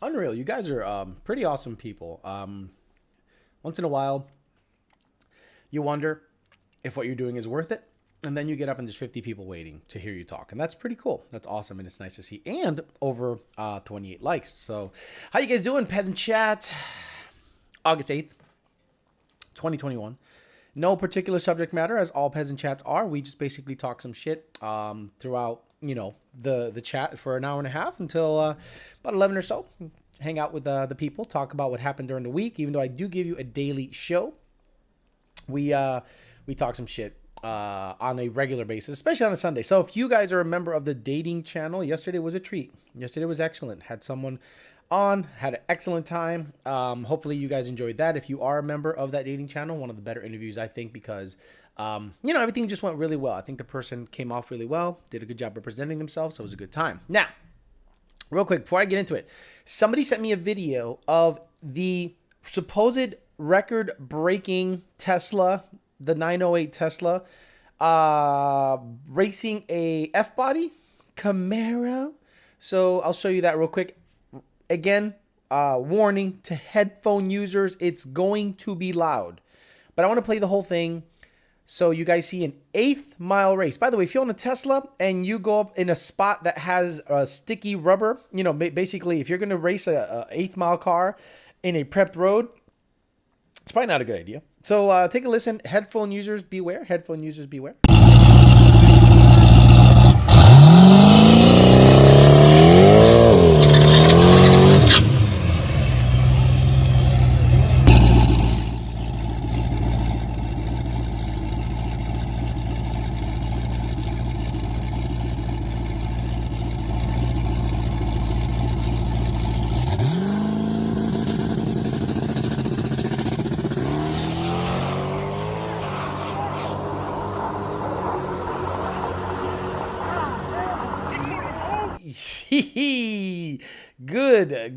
Unreal. You guys are pretty awesome people. Once in a while, you wonder if what you're doing is worth it. And then you get up and there's 50 people waiting to hear you talk. And that's pretty cool. That's awesome. And it's nice to see. And over 28 likes. So how you guys doing, Peasant Chat? August 8th, 2021. No particular subject matter, as all Peasant Chats are. We just basically talk some shit throughout, the chat for an hour and a half until about 11 or so. Hang out with the people, talk about what happened during the week. Even though I do give you a daily show, we talk some shit on a regular basis, especially on a Sunday. So if you guys are a member of the dating channel, yesterday was a treat. Yesterday was excellent. Had someone on, had an excellent time. Hopefully you guys enjoyed that. If you are a member of that dating channel, one of the better interviews, I think, because everything just went really well. I think the person came off really well, did a good job representing themselves, so it was a good time. Now, real quick, before I get into it, somebody sent me a video of the supposed record-breaking Tesla, the 908 Tesla, racing a F-body Camaro. So I'll show you that real quick. Again, warning to headphone users, it's going to be loud. But I want to play the whole thing so you guys see an 1/8 mile race. By the way, if you own a Tesla and you go up in a spot that has sticky rubber, basically if you're going to race a 1/8 mile car in a prepped road, it's probably not a good idea. So take a listen. Headphone users, beware. Headphone users, beware.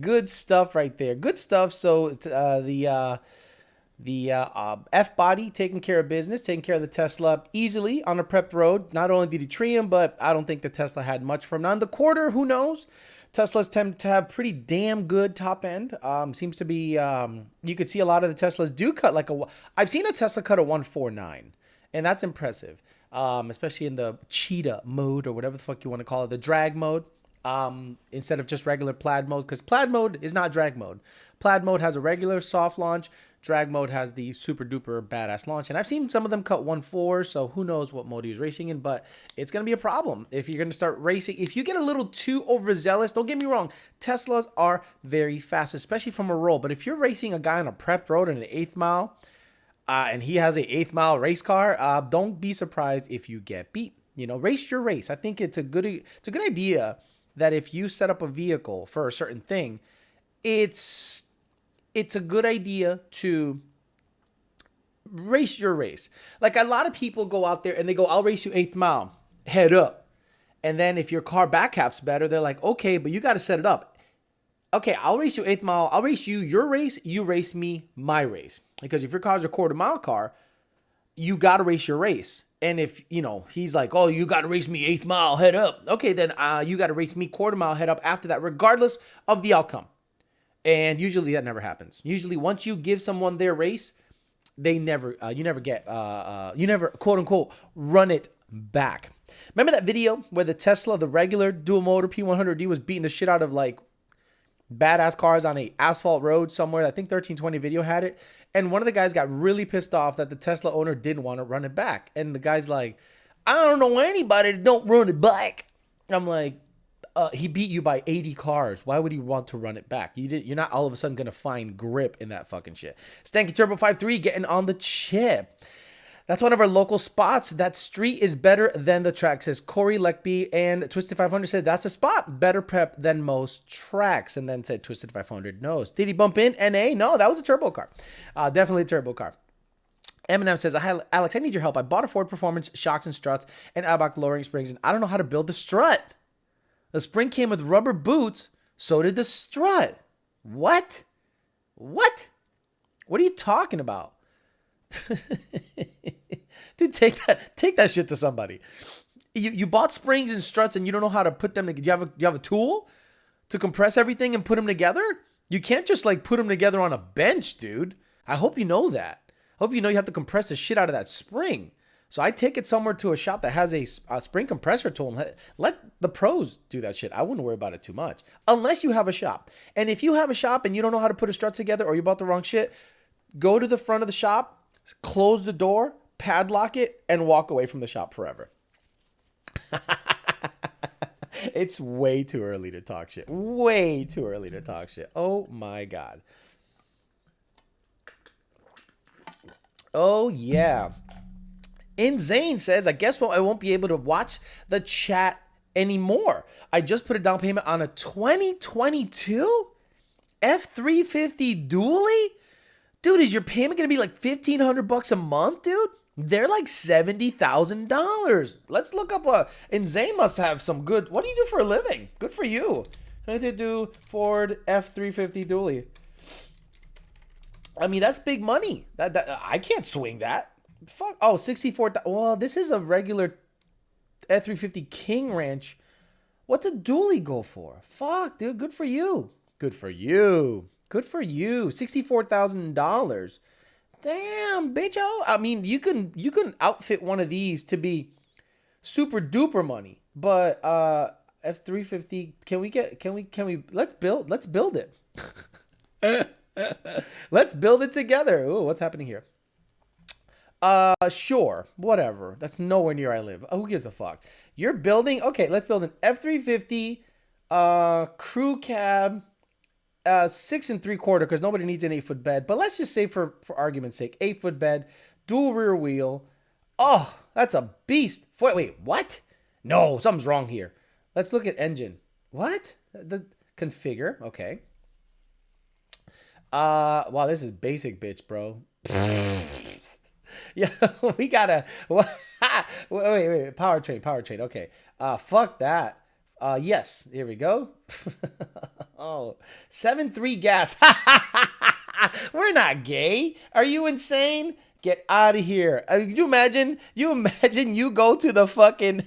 Good stuff right there. Good stuff. So the F body taking care of business, taking care of the Tesla easily on a prepped road. Not only did he tree him, but I don't think the Tesla had much from him. Now in the quarter, who knows? Teslas tend to have pretty damn good top end. Seems to be, you could see a lot of the Teslas do cut I've seen a Tesla cut a 149, and that's impressive. Especially in the cheetah mode or whatever the fuck you want to call it, the drag mode. Instead of just regular plaid mode, because plaid mode is not drag mode. Plaid mode has a regular soft launch. Drag mode has the super duper badass launch. And I've seen some of them cut 1.4, so who knows what mode he was racing in, but it's going to be a problem if you're going to start racing. If you get a little too overzealous, don't get me wrong, Teslas are very fast, especially from a roll. But if you're racing a guy on a prepped road in an 1/8 mile, and he has a 1/8 mile race car, don't be surprised if you get beat. Race your race. I think it's a good idea that if you set up a vehicle for a certain thing, it's a good idea to race your race. Like a lot of people go out there and they go, I'll race you 1/8 mile, head up. And then if your car back half's better, they're like, okay, but you got to set it up. Okay, I'll race you 1/8 mile. I'll race you your race. You race me my race. Because if your car's a 1/4 mile car, you got to race your race. And if, he's like, oh, you got to race me 1/8 mile, head up. Okay, then you got to race me 1/4 mile, head up after that, regardless of the outcome. And usually that never happens. Usually once you give someone their race, you never quote unquote run it back. Remember that video where the Tesla, the regular dual motor P100D was beating the shit out of like badass cars on a asphalt road somewhere? I think 1320 video had it. And one of the guys got really pissed off that the Tesla owner didn't want to run it back. And the guy's like, I don't know anybody that don't run it back. I'm like, he beat you by 80 cars. Why would he want to run it back? You're not all of a sudden going to find grip in that fucking shit. Stanky Turbo 53 getting on the chip. That's one of our local spots. That street is better than the track, says Corey Leckby. And Twisted 500 said, that's a spot. Better prep than most tracks. And then said Twisted 500 knows. Did he bump in? NA? No, that was a turbo car. Definitely a turbo car. Eminem says, Alex, I need your help. I bought a Ford Performance, shocks and struts, and Eibach lowering springs, and I don't know how to build the strut. The spring came with rubber boots. So did the strut. What? What are you talking about? Dude, take that shit to somebody. You bought springs and struts and you don't know how to put them together. You have a tool? to compress everything and put them together? You can't just like put them together on a bench, dude. I hope you know that. I hope you know you have to compress the shit out of that spring. So I take it somewhere to a shop that has a spring compressor tool and let the pros do that shit. I wouldn't worry about it too much. Unless you have a shop. And if you have a shop and you don't know how to put a strut together or you bought the wrong shit, go to the front of the shop, close the door, padlock it, and walk away from the shop forever. It's way too early to talk shit. Way too early to talk shit. Oh my God. Oh yeah. And Zane says, I guess I won't be able to watch the chat anymore. I just put a down payment on a 2022 F350 dually. Dude, is your payment going to be like $1,500 a month, dude? They're like $70,000. Let's look up and Zane must have some good. What do you do for a living? Good for you. I did do Ford F350 dually. I mean, that's big money. That I can't swing that. Fuck. Oh, 64. Well, this is a regular F350 King Ranch. What's a dually go for? Fuck, dude. Good for you. Good for you. Good for you. $64,000. Damn, bitch. I mean, you can outfit one of these to be super duper money. But F350, can we let's build it. Let's build it together. Ooh, what's happening here? Sure, whatever. That's nowhere near I live. Who gives a fuck? You're building. Okay, let's build an F350 crew cab 6 3/4 because nobody needs an 8-foot bed. But let's just say for argument's sake, 8-foot bed, dual rear wheel. Oh, that's a beast. Wait, what? No, something's wrong here. Let's look at engine. What? The configure. Okay. Wow, this is basic, bitch, bro. Yeah, we gotta. Wait. Powertrain. Okay. Fuck that. Yes, here we go. Oh, 7.3 gas. We're not gay. Are you insane? Get out of here. You imagine you go to the fucking.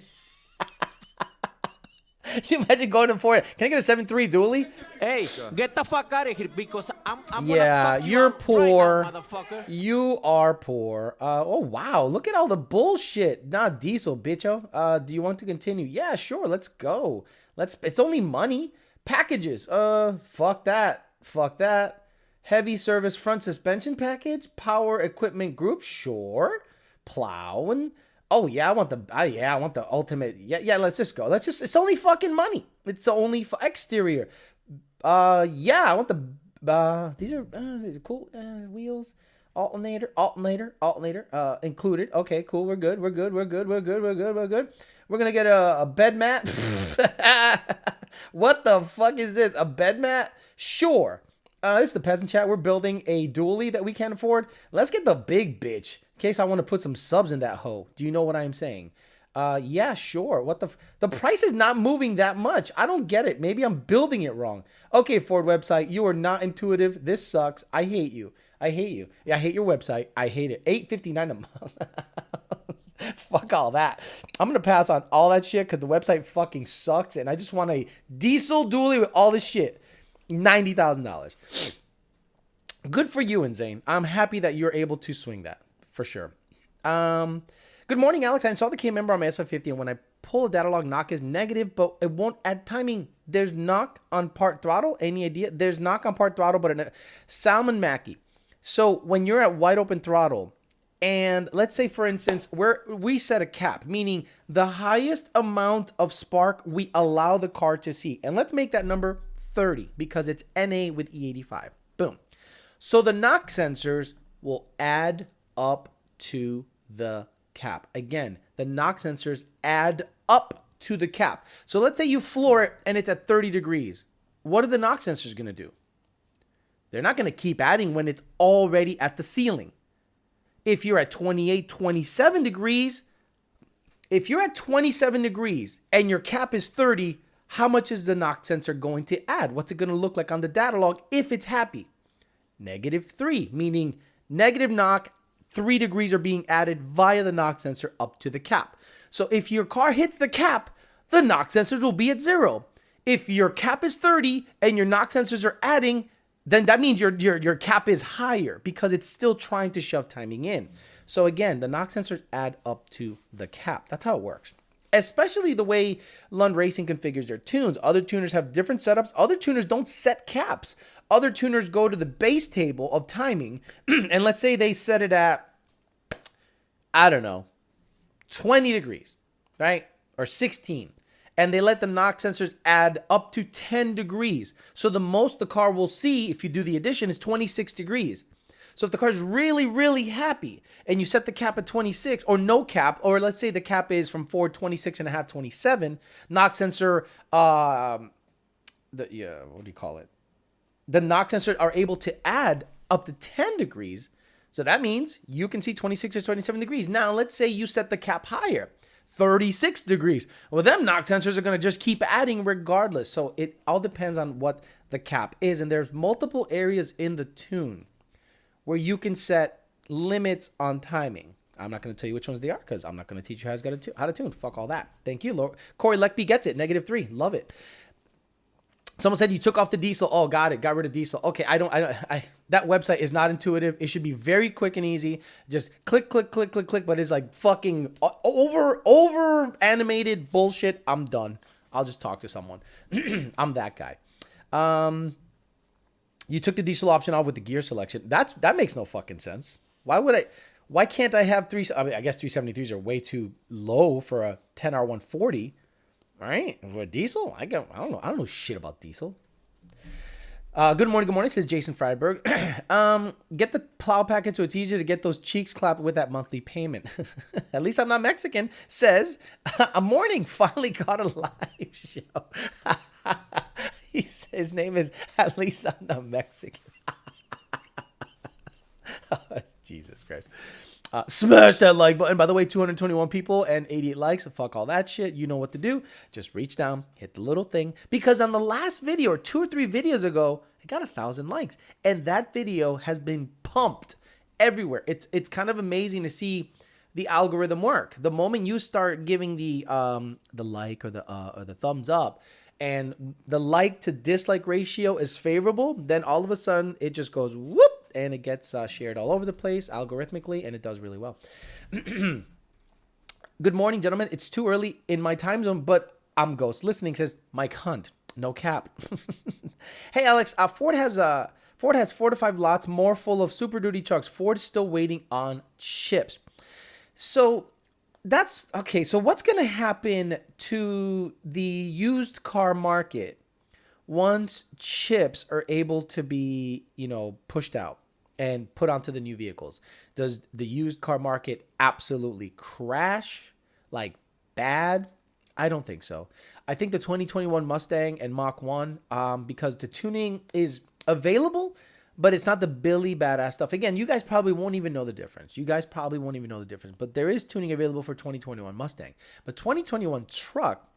You imagine going to Ford. Can I get a 7.3 dually? Hey, get the fuck out of here because I'm yeah, you're poor. Right now, motherfucker. You are poor. Oh wow, look at all the bullshit. Not diesel, bitcho. Do you want to continue? Yeah, sure. Let's go. It's only money. Packages. Fuck that. Heavy service front suspension package. Power equipment group. Sure. Plowing. Oh yeah, I want the ultimate. Yeah. Let's just go. It's only fucking money. It's only exterior. Yeah, I want the. These are cool. Wheels, alternator. Included. Okay, cool. We're good. We're gonna get a bed mat. What the fuck is this? A bed mat? Sure. This is the Peasant chat. We're building a dually that we can't afford. Let's get the big bitch. In case I want to put some subs in that hoe. Do you know what I'm saying? Yeah, sure. What the price is not moving that much. I don't get it. Maybe I'm building it wrong. Okay, Ford website, you are not intuitive. This sucks. I hate you. Yeah, I hate your website. I hate it. $8.59 a month. Fuck all that. I'm gonna pass on all that shit because the website fucking sucks, and I just want a diesel dually with all this shit. $90,000. Good for you, Zane. I'm happy that you're able to swing that. For sure. Good morning, Alex. I installed the K member on my S550, and when I pull a data log, knock is negative, but it won't add timing. There's knock on part throttle. Any idea? There's knock on part throttle, but Salmon Mackie. So when you're at wide open throttle, and let's say, for instance, we set a cap, meaning the highest amount of spark we allow the car to see. And let's make that number 30 because it's NA with E85. Boom. So the knock sensors will add up to the cap. Again, the knock sensors add up to the cap. So let's say you floor it and it's at 30 degrees. What are the knock sensors going to do? They're not going to keep adding when it's already at the ceiling. If you're at 28, 27 degrees, if you're at 27 degrees and your cap is 30, how much is the knock sensor going to add? What's it going to look like on the data log if it's happy? -3, meaning negative knock, 3 degrees are being added via the knock sensor up to the cap. So if your car hits the cap, the knock sensors will be at 0. if your cap is 30 and your knock sensors are adding, then that means your cap is higher because it's still trying to shove timing in. So again, the knock sensors add up to the cap. That's how it works. Especially the way Lund Racing configures their tunes. Other tuners have different setups. Other tuners don't set caps. Other tuners go to the base table of timing, and let's say they set it at, I don't know, 20 degrees, right? Or 16. And they let the knock sensors add up to 10 degrees. So the most the car will see, if you do the addition, is 26 degrees. So if the car is really, really happy and you set the cap at 26 or no cap, or let's say the cap is from Ford 26 and a half, 27, knock sensor, what do you call it? The knock sensors are able to add up to 10 degrees. So that means you can see 26 or 27 degrees. Now, let's say you set the cap higher, 36 degrees. Well, them knock sensors are going to just keep adding regardless. So it all depends on what the cap is. And there's multiple areas in the tune where you can set limits on timing. I'm not going to tell you which ones they are because I'm not going to teach you how to tune. Fuck all that. Thank you, Lord. Corey Leckby gets it. -3. Love it. Someone said you took off the diesel. Oh, got it. Got rid of diesel. Okay, that website is not intuitive. It should be very quick and easy. Just click, click, click, click, click. But it's like fucking over animated bullshit. I'm done. I'll just talk to someone. I'm that guy. You took the diesel option off with the gear selection. That makes no fucking sense. Why can't I have I mean, I guess 373s are way too low for a 10R 140. All right, with diesel, I don't know. I don't know shit about diesel. Good morning, says Jason Freiberg. Get the plow package so it's easier to get those cheeks clapped with that monthly payment. At least I'm not Mexican, says a morning finally got a live show. His name is At Least I'm Not Mexican. Jesus Christ. Smash that like button. By the way, 221 people and 88 likes. Fuck all that shit. You know what to do. Just reach down, hit the little thing. Because on the last video, or 2 or 3 videos ago, it got 1,000 likes. And that video has been pumped everywhere. It's kind of amazing to see the algorithm work. The moment you start giving the like or the thumbs up, and the like to dislike ratio is favorable, then all of a sudden it just goes whoop, and it gets shared all over the place algorithmically, and it does really well. Good morning, gentlemen. It's too early in my time zone, but I'm ghost listening, says Mike Hunt. No cap. Hey, Alex, Ford has 4 to 5 lots more full of Super Duty trucks. Ford's still waiting on chips. So that's okay. So what's going to happen to the used car market once chips are able to be, pushed out and put onto the new vehicles? Does the used car market absolutely crash like bad? I don't think so. I think the 2021 Mustang and Mach 1, because the tuning is available, but it's not the Billy badass stuff. Again, you guys probably won't even know the difference. But there is tuning available for 2021 Mustang. But 2021 truck,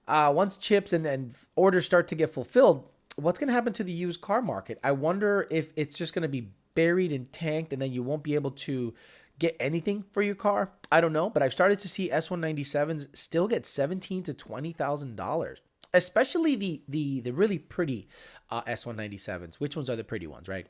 once chips and orders start to get fulfilled, what's going to happen to the used car market? I wonder if it's just going to be buried and tanked, and then you won't be able to get anything for your car. I don't know, but I've started to see S197s still get $17,000 to $20,000, especially the really pretty S197s. Which ones are the pretty ones, right?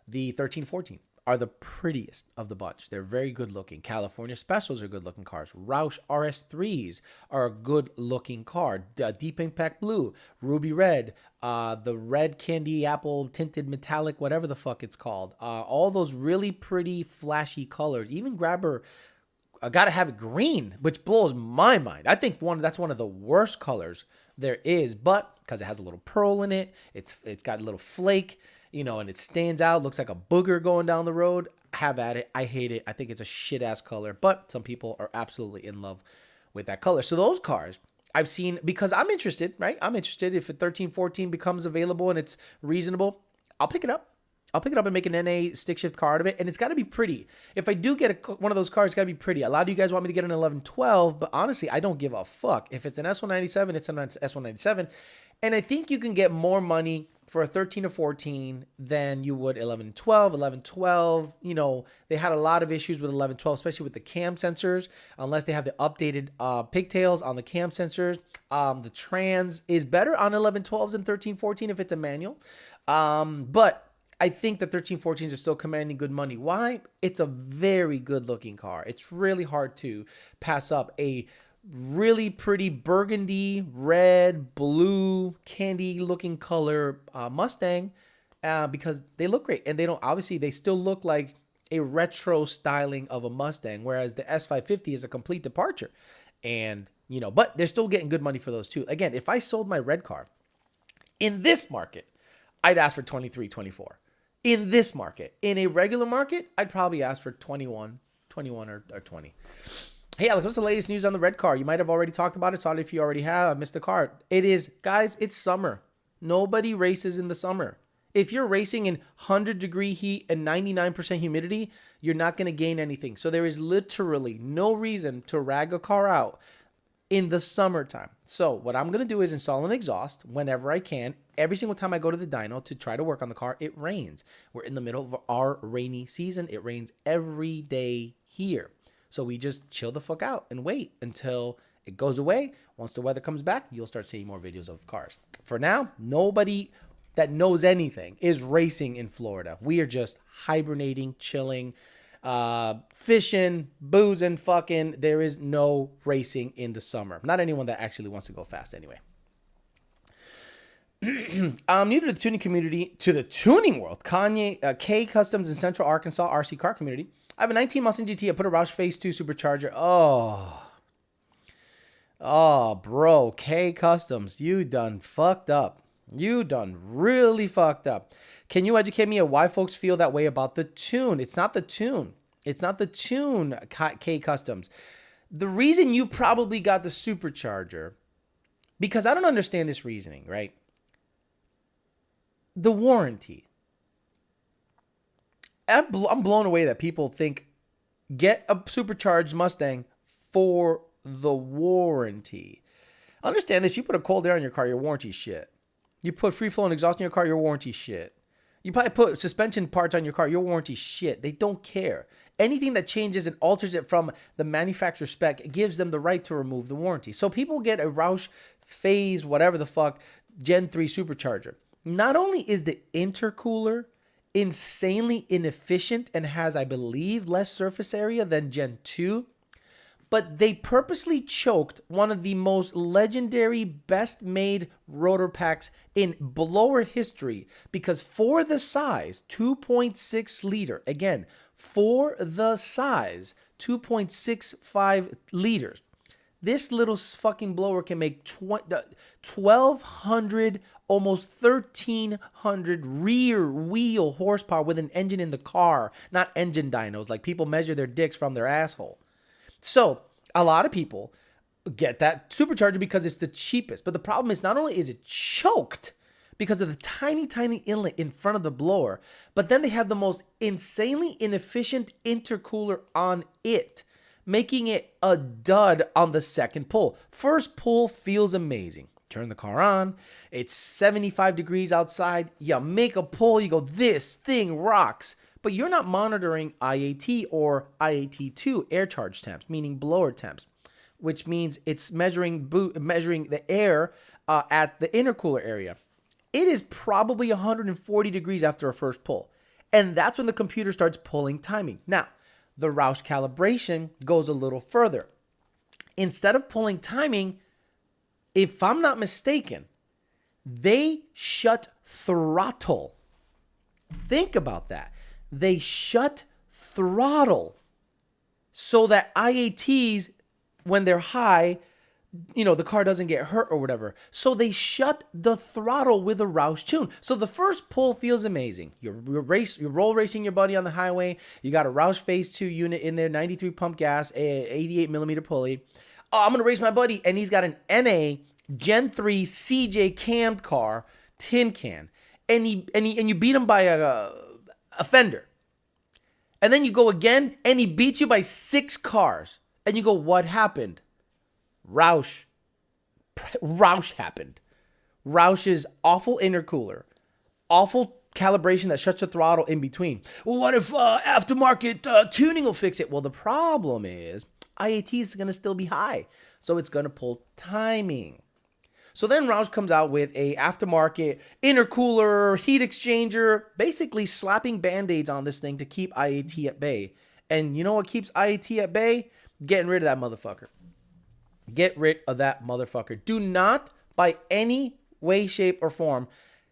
The 1314 are the prettiest of the bunch. They're very good looking. California Specials are good looking cars. Roush RS3s are a good looking car. Deep Impact Blue, Ruby Red, the red candy apple tinted metallic, whatever the fuck it's called. All those really pretty flashy colors. Even Grabber, I gotta have it green, which blows my mind. I think that's one of the worst colors there is, but because it has a little pearl in it, it's got a little flake, and it stands out, looks like a booger going down the road. Have at it. I hate it. I think it's a shit ass color, but some people are absolutely in love with that color. So those cars I've seen, because I'm interested, right? I'm interested if a 1314 becomes available and it's reasonable, I'll pick it up. I'll pick it up and make an NA stick shift car out of it, and it's got to be pretty. If I do get one of those cars, it's got to be pretty. A lot of you guys want me to get an 1112, but honestly, I don't give a fuck. If it's an S197, it's an S197, and I think you can get more money for a 13 or 14 than you would 11 and 12. 11, 12, you know, they had a lot of issues with 11, 12, especially with the cam sensors, unless they have the updated pigtails on the cam sensors. The trans is better on 11, 12s than 13, 14 if it's a manual. But I think the 13, 14s are still commanding good money. Why? It's a very good looking car. It's really hard to pass up a really pretty burgundy, red, blue, candy looking color Mustang because they look great. And they don't, obviously they still look like a retro styling of a Mustang, whereas the S550 is a complete departure. And, you know, but they're still getting good money for those too. Again, if I sold my red car in this market, I'd ask for 23, 24. In this market. In a regular market, I'd probably ask for 21 or 20. Hey, Alex, what's the latest news on the red car? You might have already talked about it. Sorry if you already have. I missed the car. It is, guys, it's summer. Nobody races in the summer. If you're racing in 100-degree heat and 99% humidity, you're not going to gain anything. So there is literally no reason to rag a car out in the summertime. So what I'm going to do is install an exhaust whenever I can. Every single time I go to the dyno to try to work on the car, it rains. We're in the middle of our rainy season. It rains every day here. So we just chill the fuck out and wait until it goes away. Once the weather comes back, you'll start seeing more videos of cars. For now, nobody that knows anything is racing in Florida. We are just hibernating, chilling, fishing, boozing, fucking. There is no racing in the summer. Not anyone that actually wants to go fast anyway. I'm new to the tuning community, to the tuning world. K Customs in Central Arkansas, RC car community. I have a 19 Mustang GT. I put a Roush Phase 2 Supercharger. Oh, bro. K Customs, you done fucked up. You done really fucked up. Can you educate me on why folks feel that way about the tune? It's not the tune. It's not the tune, K Customs. The reason you probably got the Supercharger, because I don't understand this reasoning, right? The warranty. I'm blown away that people think get a supercharged Mustang for the warranty. Understand this. You put a cold air on your car, your warranty shit. You put free flowing exhaust in your car, your warranty shit. You probably put suspension parts on your car, your warranty shit. They don't care. Anything that changes and alters it from the manufacturer spec gives them the right to remove the warranty. So people get a Roush Phase, whatever the fuck, Gen 3 Supercharger. Not only is the intercooler insanely inefficient and has, I believe, less surface area than Gen 2, but they purposely choked one of the most legendary, best-made rotor packs in blower history because for the size, 2.6 liter, again, for the size, 2.65 liters, this little fucking blower can make 1,200, almost 1,300 rear wheel horsepower with an engine in the car, not engine dynos. Like people measure their dicks from their asshole. So a lot of people get that supercharger because it's the cheapest. But the problem is not only is it choked because of the tiny, tiny inlet in front of the blower, but then they have the most insanely inefficient intercooler on it, making it a dud on the second pull. First pull feels amazing. Turn the car on. It's 75 degrees outside. You make a pull. You go, this thing rocks. But you're not monitoring IAT or IAT2 air charge temps, meaning blower temps, which means it's measuring the air at the intercooler area. It is probably 140 degrees after a first pull. And that's when the computer starts pulling timing. Now, the Roush calibration goes a little further. Instead of pulling timing, if I'm not mistaken, they shut throttle. Think about that. They shut throttle so that IATs, when they're high, you know, the car doesn't get hurt or whatever. So they shut the throttle with a Roush tune. So the first pull feels amazing. You're roll racing your buddy on the highway. You got a Roush Phase 2 unit in there, 93 pump gas, 88 millimeter pulley. Oh, I'm going to race my buddy. And he's got an NA Gen 3 CJ cammed car, tin can. And you beat him by a fender. And then you go again and he beats you by 6 cars. And you go, what happened? Roush happened. Roush's awful intercooler awful calibration that shuts the throttle in between. Well, what if aftermarket tuning will fix it? Well, the problem is IAT is going to still be high, so it's going to pull timing. So then Roush comes out with a aftermarket intercooler, heat exchanger, basically slapping band-aids on this thing to keep IAT at bay. And you know what keeps IAT at bay? Getting rid of that motherfucker. Get rid of that motherfucker. Do not, by any way, shape, or form,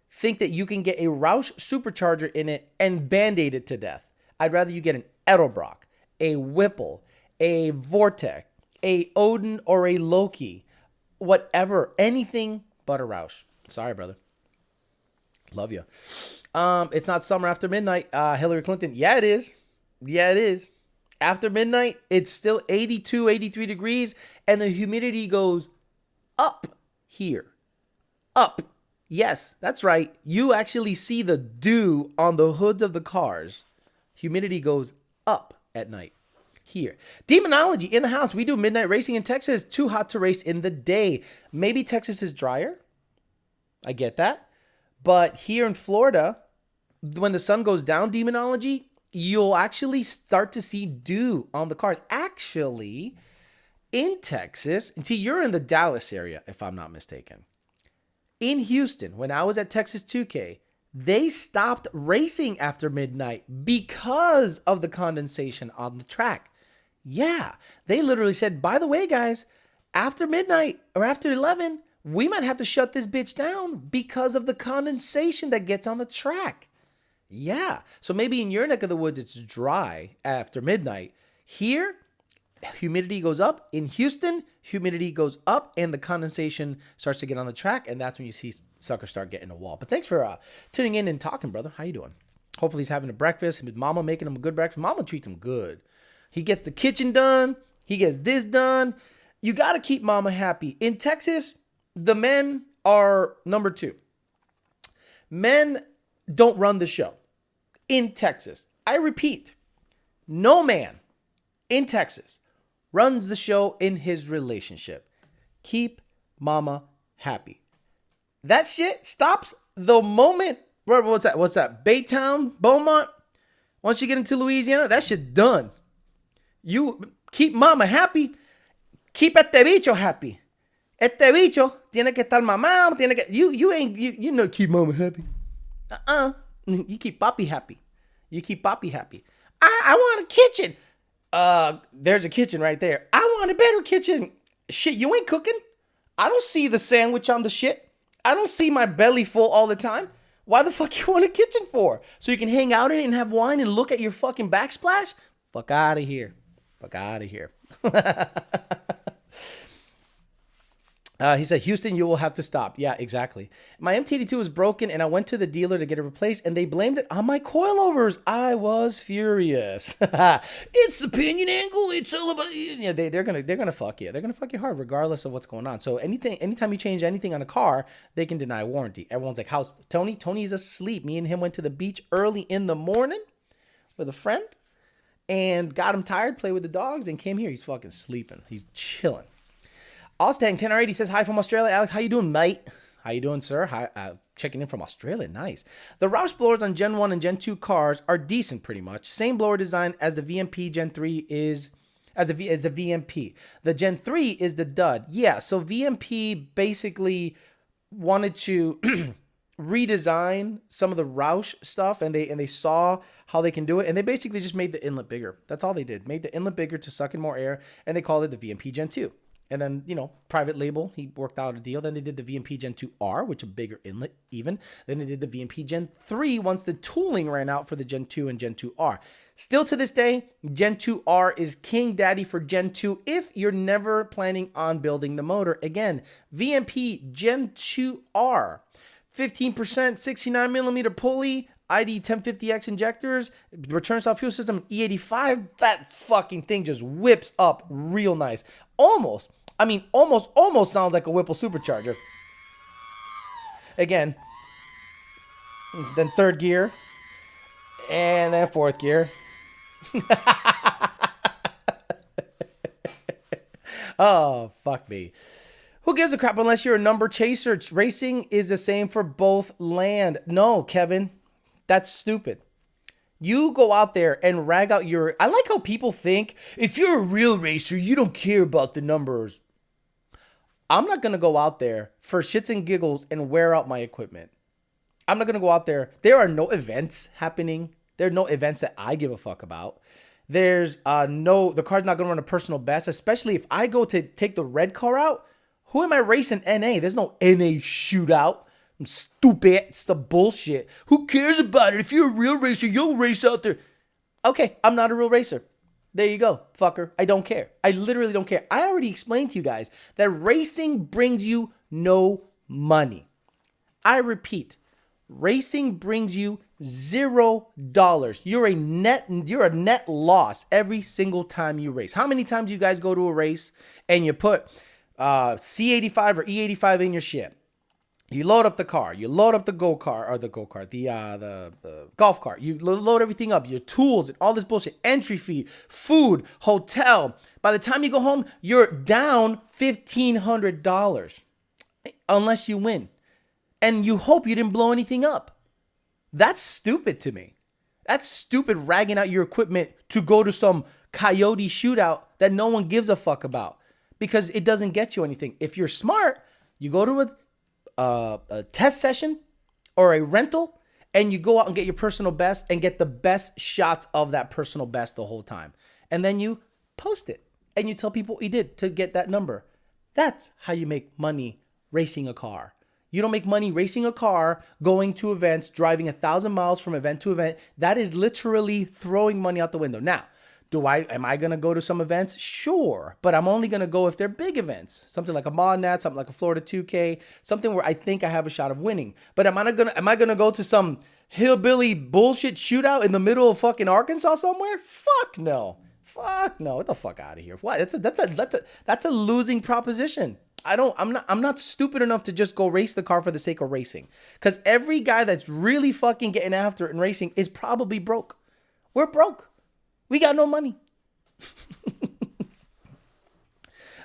think that you can get a Roush supercharger in it and band-aid it to death. I'd rather you get an Edelbrock, a Whipple, a Vortec, a Odin, or a Loki. Whatever, anything but a Roush. Sorry, brother. Love you. It's not summer after midnight. Hillary Clinton. Yeah, it is. Yeah, it is. After midnight, it's still 82, 83 degrees, and the humidity goes up here. Up. Yes, that's right. You actually see the dew on the hoods of the cars. Humidity goes up at night. Here. Demonology in the house. We do midnight racing in Texas. Too hot to race in the day. Maybe Texas is drier. I get that. But here in Florida, when the sun goes down, demonology, you'll actually start to see dew on the cars. Actually, in Texas, see, you're in the Dallas area, if I'm not mistaken. In Houston, when I was at Texas 2K, they stopped racing after midnight because of the condensation on the track. Yeah, they literally said, by the way, guys, after midnight or after 11, we might have to shut this bitch down because of the condensation that gets on the track. Yeah, so maybe in your neck of the woods, it's dry after midnight. Here, humidity goes up. In Houston, humidity goes up and the condensation starts to get on the track, and that's when you see suckers start getting a wall. But thanks for tuning in and talking, brother. How you doing? Hopefully he's having a breakfast. His mama making him a good breakfast. Mama treats him good. He gets the kitchen done. He gets this done. You got to keep mama happy. In Texas, the men are number 2. Men don't run the show. In Texas, I repeat, no man in Texas runs the show in his relationship. Keep mama happy. That shit stops the moment. What's that? Baytown, Beaumont. Once you get into Louisiana, that shit done. You keep mama happy. Keep este bicho happy. Este bicho tiene que estar mamado. You know, keep mama happy. You keep papi happy. You keep papi happy. I want a kitchen. There's a kitchen right there. I want a better kitchen. Shit, you ain't cooking. I don't see the sandwich on the shit. I don't see my belly full all the time. Why the fuck you want a kitchen for? So you can hang out in it and have wine and look at your fucking backsplash? Fuck out of here. Fuck out of here. He said, Houston, you will have to stop. Yeah, exactly. My MT82 was broken, and I went to the dealer to get it replaced, and they blamed it on my coilovers. I was furious. It's the pinion angle. It's all about... Yeah, they're gonna fuck you. They're gonna fuck you hard, regardless of what's going on. So anytime you change anything on a car, they can deny warranty. Everyone's like, how's Tony? Tony's asleep. Me and him went to the beach early in the morning with a friend, and got him tired, played with the dogs, and came here. He's fucking sleeping. He's chilling. Allstang 10R80 says, hi from Australia. Alex, how you doing, mate? How you doing, sir? Hi, checking in from Australia. Nice. The Roush blowers on Gen 1 and Gen 2 cars are decent pretty much. Same blower design as the VMP Gen 3 is, as a VMP. The Gen 3 is the dud. Yeah, so VMP basically wanted to redesign some of the Roush stuff, and they saw how they can do it, and they basically just made the inlet bigger. That's all they did. Made the inlet bigger to suck in more air, and they called it the VMP Gen 2. And then, private label, he worked out a deal. Then they did the VMP Gen 2R, which a bigger inlet even. Then they did the VMP Gen 3 once the tooling ran out for the Gen 2 and Gen 2R. Still to this day, Gen 2R is king daddy for Gen 2 if you're never planning on building the motor. Again, VMP Gen 2R, 15%, 69 millimeter pulley, ID 1050X injectors, return style fuel system, E85. That fucking thing just whips up real nice. Almost sounds like a Whipple Supercharger. Again, then third gear, and then fourth gear. Oh, fuck me. Who gives a crap unless you're a number chaser? Racing is the same for both land. No, Kevin, that's stupid. You go out there and rag out your... I like how people think, if you're a real racer, you don't care about the numbers. I'm not going to go out there for shits and giggles and wear out my equipment. I'm not going to go out there. There are no events happening. There are no events that I give a fuck about. There's the car's not going to run a personal best, especially if I go to take the red car out. Who am I racing NA? There's no NA shootout. I'm stupid. It's some bullshit. Who cares about it? If you're a real racer, you'll race out there. Okay, I'm not a real racer. There you go, fucker. I don't care. I literally don't care. I already explained to you guys that racing brings you no money. I repeat, racing brings you $0. You're a net loss every single time you race. How many times you guys go to a race and you put C85 or E85 in your shit? You load up the car, you load up the golf cart, the golf cart. You load everything up, your tools and all this bullshit, entry fee, food, hotel. By the time you go home, you're down $1,500 unless you win. And you hope you didn't blow anything up. That's stupid to me. That's stupid ragging out your equipment to go to some Coyote shootout that no one gives a fuck about because it doesn't get you anything. If you're smart, you go to a test session or a rental and you go out and get your personal best and get the best shots of that personal best the whole time. And then you post it and you tell people what you did to get that number. That's how you make money racing a car. You don't make money racing a car, going to events, driving 1,000 miles from event to event. That is literally throwing money out the window. Now, am I going to go to some events? Sure. But I'm only going to go if they're big events. Something like a Mod Nat, something like a Florida 2K, something where I think I have a shot of winning. But am I going to go to some hillbilly bullshit shootout in the middle of fucking Arkansas somewhere? Fuck no. Fuck no. Get the fuck out of here. What? That's a losing proposition. I'm not stupid enough to just go race the car for the sake of racing. Because every guy that's really fucking getting after it and racing is probably broke. We're broke. We got no money.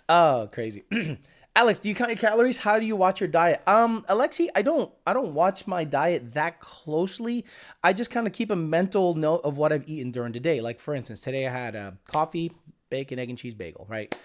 Oh, crazy. Alex, do you count your calories? How do you watch your diet? Alexi, I don't watch my diet that closely. I just kind of keep a mental note of what I've eaten during the day. Like for instance, today I had coffee, bacon, egg and cheese bagel, right?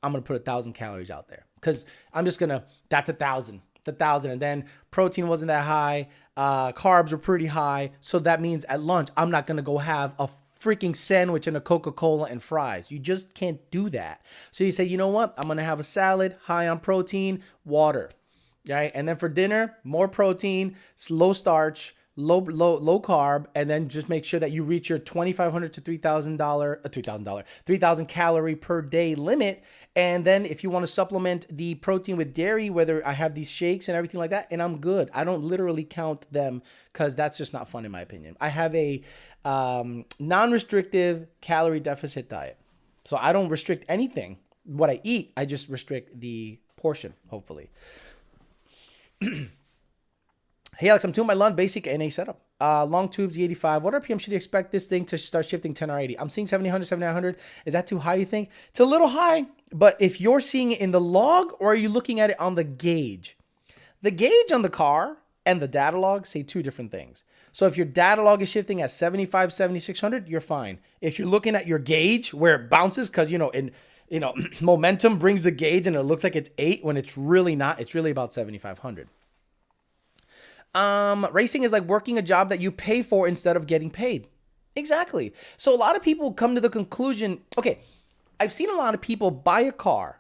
I'm going to put 1,000 calories out there because that's 1,000. It's 1,000. And then protein wasn't that high. Carbs were pretty high. So that means at lunch, I'm not going to go have a freaking sandwich and a Coca-Cola and fries. You just can't do that. So you say, you know what? I'm going to have a salad, high on protein, water. Right? And then for dinner, more protein, low starch, low carb, and then just make sure that you reach your $2,500 to $3,000 calorie per day limit. And then if you want to supplement the protein with dairy, whether I have these shakes and everything like that, and I'm good. I don't literally count them because that's just not fun in my opinion. I have a non-restrictive calorie deficit diet. So I don't restrict anything. What I eat, I just restrict the portion, hopefully. Hey, Alex, I'm doing my lawn basic NA setup. Long tubes, E85. What RPM should you expect this thing to start shifting 10 or 80? I'm seeing 700, 7900. Is that too high, you think? It's a little high, but if you're seeing it in the log or are you looking at it on the gauge? The gauge on the car and the data log say two different things. So if your data log is shifting at 75, 7600, you're fine. If you're looking at your gauge where it bounces, because, momentum brings the gauge and it looks like it's 8 when it's really not. It's really about 7500. Racing is like working a job that you pay for instead of getting paid. Exactly. So a lot of people come to the conclusion, okay, I've seen a lot of people buy a car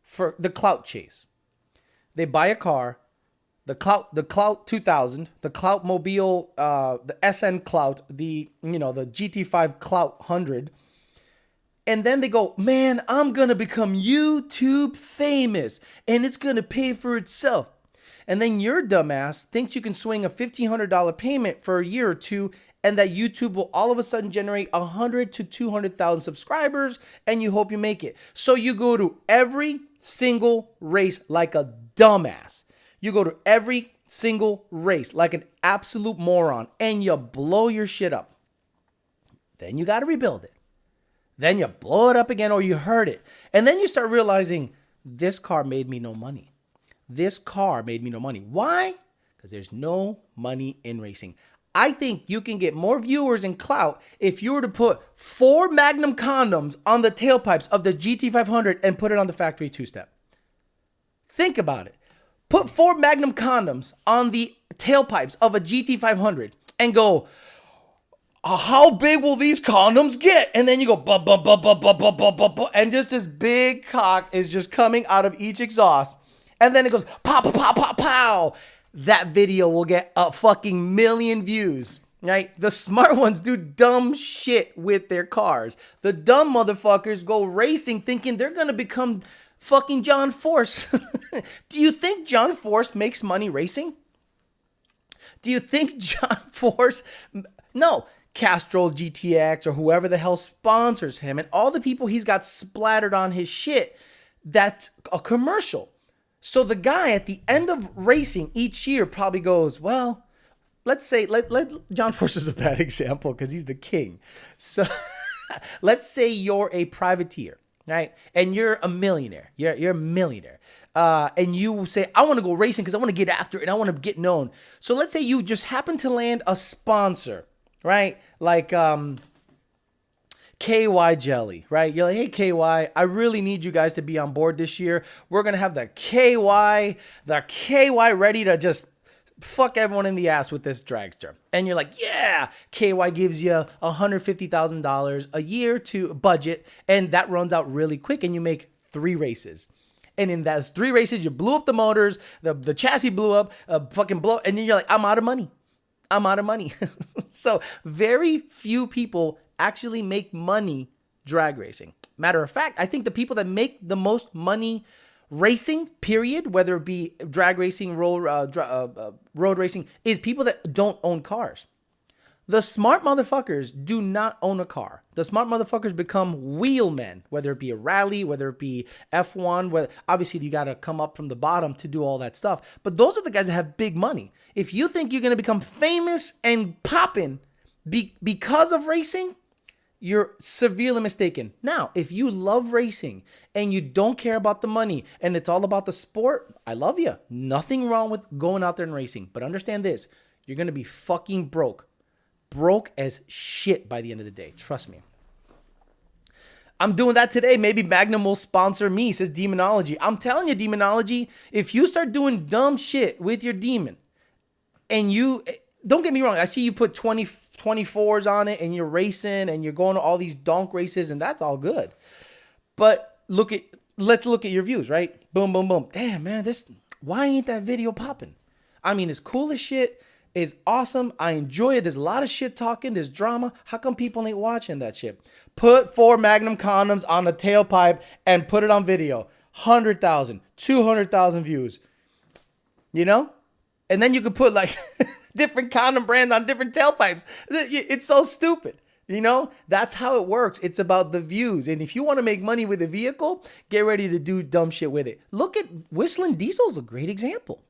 for the clout chase. They buy a car, the clout 2000, the clout mobile, the SN clout, the GT5 clout 100. And then they go, man, I'm going to become YouTube famous and it's going to pay for itself. And then your dumbass thinks you can swing a $1,500 payment for a year or two and that YouTube will all of a sudden generate 100 to 200,000 subscribers and you hope you make it. So you go to every single race like a dumbass. You go to every single race like an absolute moron and you blow your shit up. Then you got to rebuild it. Then you blow it up again or you hurt it. And then you start realizing this car made me no money. This car made me no money. Why? Because there's no money in racing. I think you can get more viewers and clout if you were to put 4 Magnum condoms on the tailpipes of the GT500 and put it on the factory two-step. Think about it. Put 4 Magnum condoms on the tailpipes of a GT500 and go, how big will these condoms get? And then you go, buh, buh, buh, buh, buh, buh, buh, buh, buh, and just this big cock is just coming out of each exhaust. And then it goes, pow, pow, pow, pow, pow. That video will get a fucking million views, right? The smart ones do dumb shit with their cars. The dumb motherfuckers go racing thinking they're going to become fucking John Force. Do you think John Force makes money racing? Do you think John Force? No. Castrol GTX or whoever the hell sponsors him and all the people he's got splattered on his shit, that's a commercial. So the guy at the end of racing each year probably goes, well, let's say, let John Force is a bad example because he's the king. So let's say you're a privateer, right? And you're a millionaire. You're a millionaire. And you say, I want to go racing because I want to get after it and I want to get known. So let's say you just happen to land a sponsor, right? Like KY Jelly, right? You're like, hey, KY, I really need you guys to be on board this year. We're going to have the KY ready to just fuck everyone in the ass with this dragster. And you're like, yeah, KY gives you $150,000 a year to budget. And that runs out really quick and you make 3 races. And in those 3 races, you blew up the motors, the chassis blew up, and then you're like, I'm out of money. So very few people actually make money drag racing. Matter of fact, I think the people that make the most money racing, period, whether it be drag racing, road racing, is people that don't own cars. The smart motherfuckers do not own a car. The smart motherfuckers become wheelmen, whether it be a rally, whether it be F1, obviously you got to come up from the bottom to do all that stuff. But those are the guys that have big money. If you think you're going to become famous and popping because of racing, you're severely mistaken. Now, if you love racing and you don't care about the money and it's all about the sport, I love you. Nothing wrong with going out there and racing. But understand this, you're going to be fucking broke. Broke as shit by the end of the day. Trust me. I'm doing that today. Maybe Magnum will sponsor me, says Demonology. I'm telling you, Demonology, if you start doing dumb shit with your demon and you, don't get me wrong, I see you put 24s on it and you're racing and you're going to all these donk races and that's all good. But let's look at your views, right? Boom, boom, boom. Damn, man, why ain't that video popping? I mean, it's cool as shit. It's awesome. I enjoy it. There's a lot of shit talking. There's drama. How come people ain't watching that shit? Put 4 Magnum condoms on the tailpipe and put it on video. 100,000, 200,000 views. You know? And then you could put like different condom brands on different tailpipes. It's so stupid. You know? That's how it works. It's about the views. And if you want to make money with a vehicle, get ready to do dumb shit with it. Look at Whistling Diesel's a great example.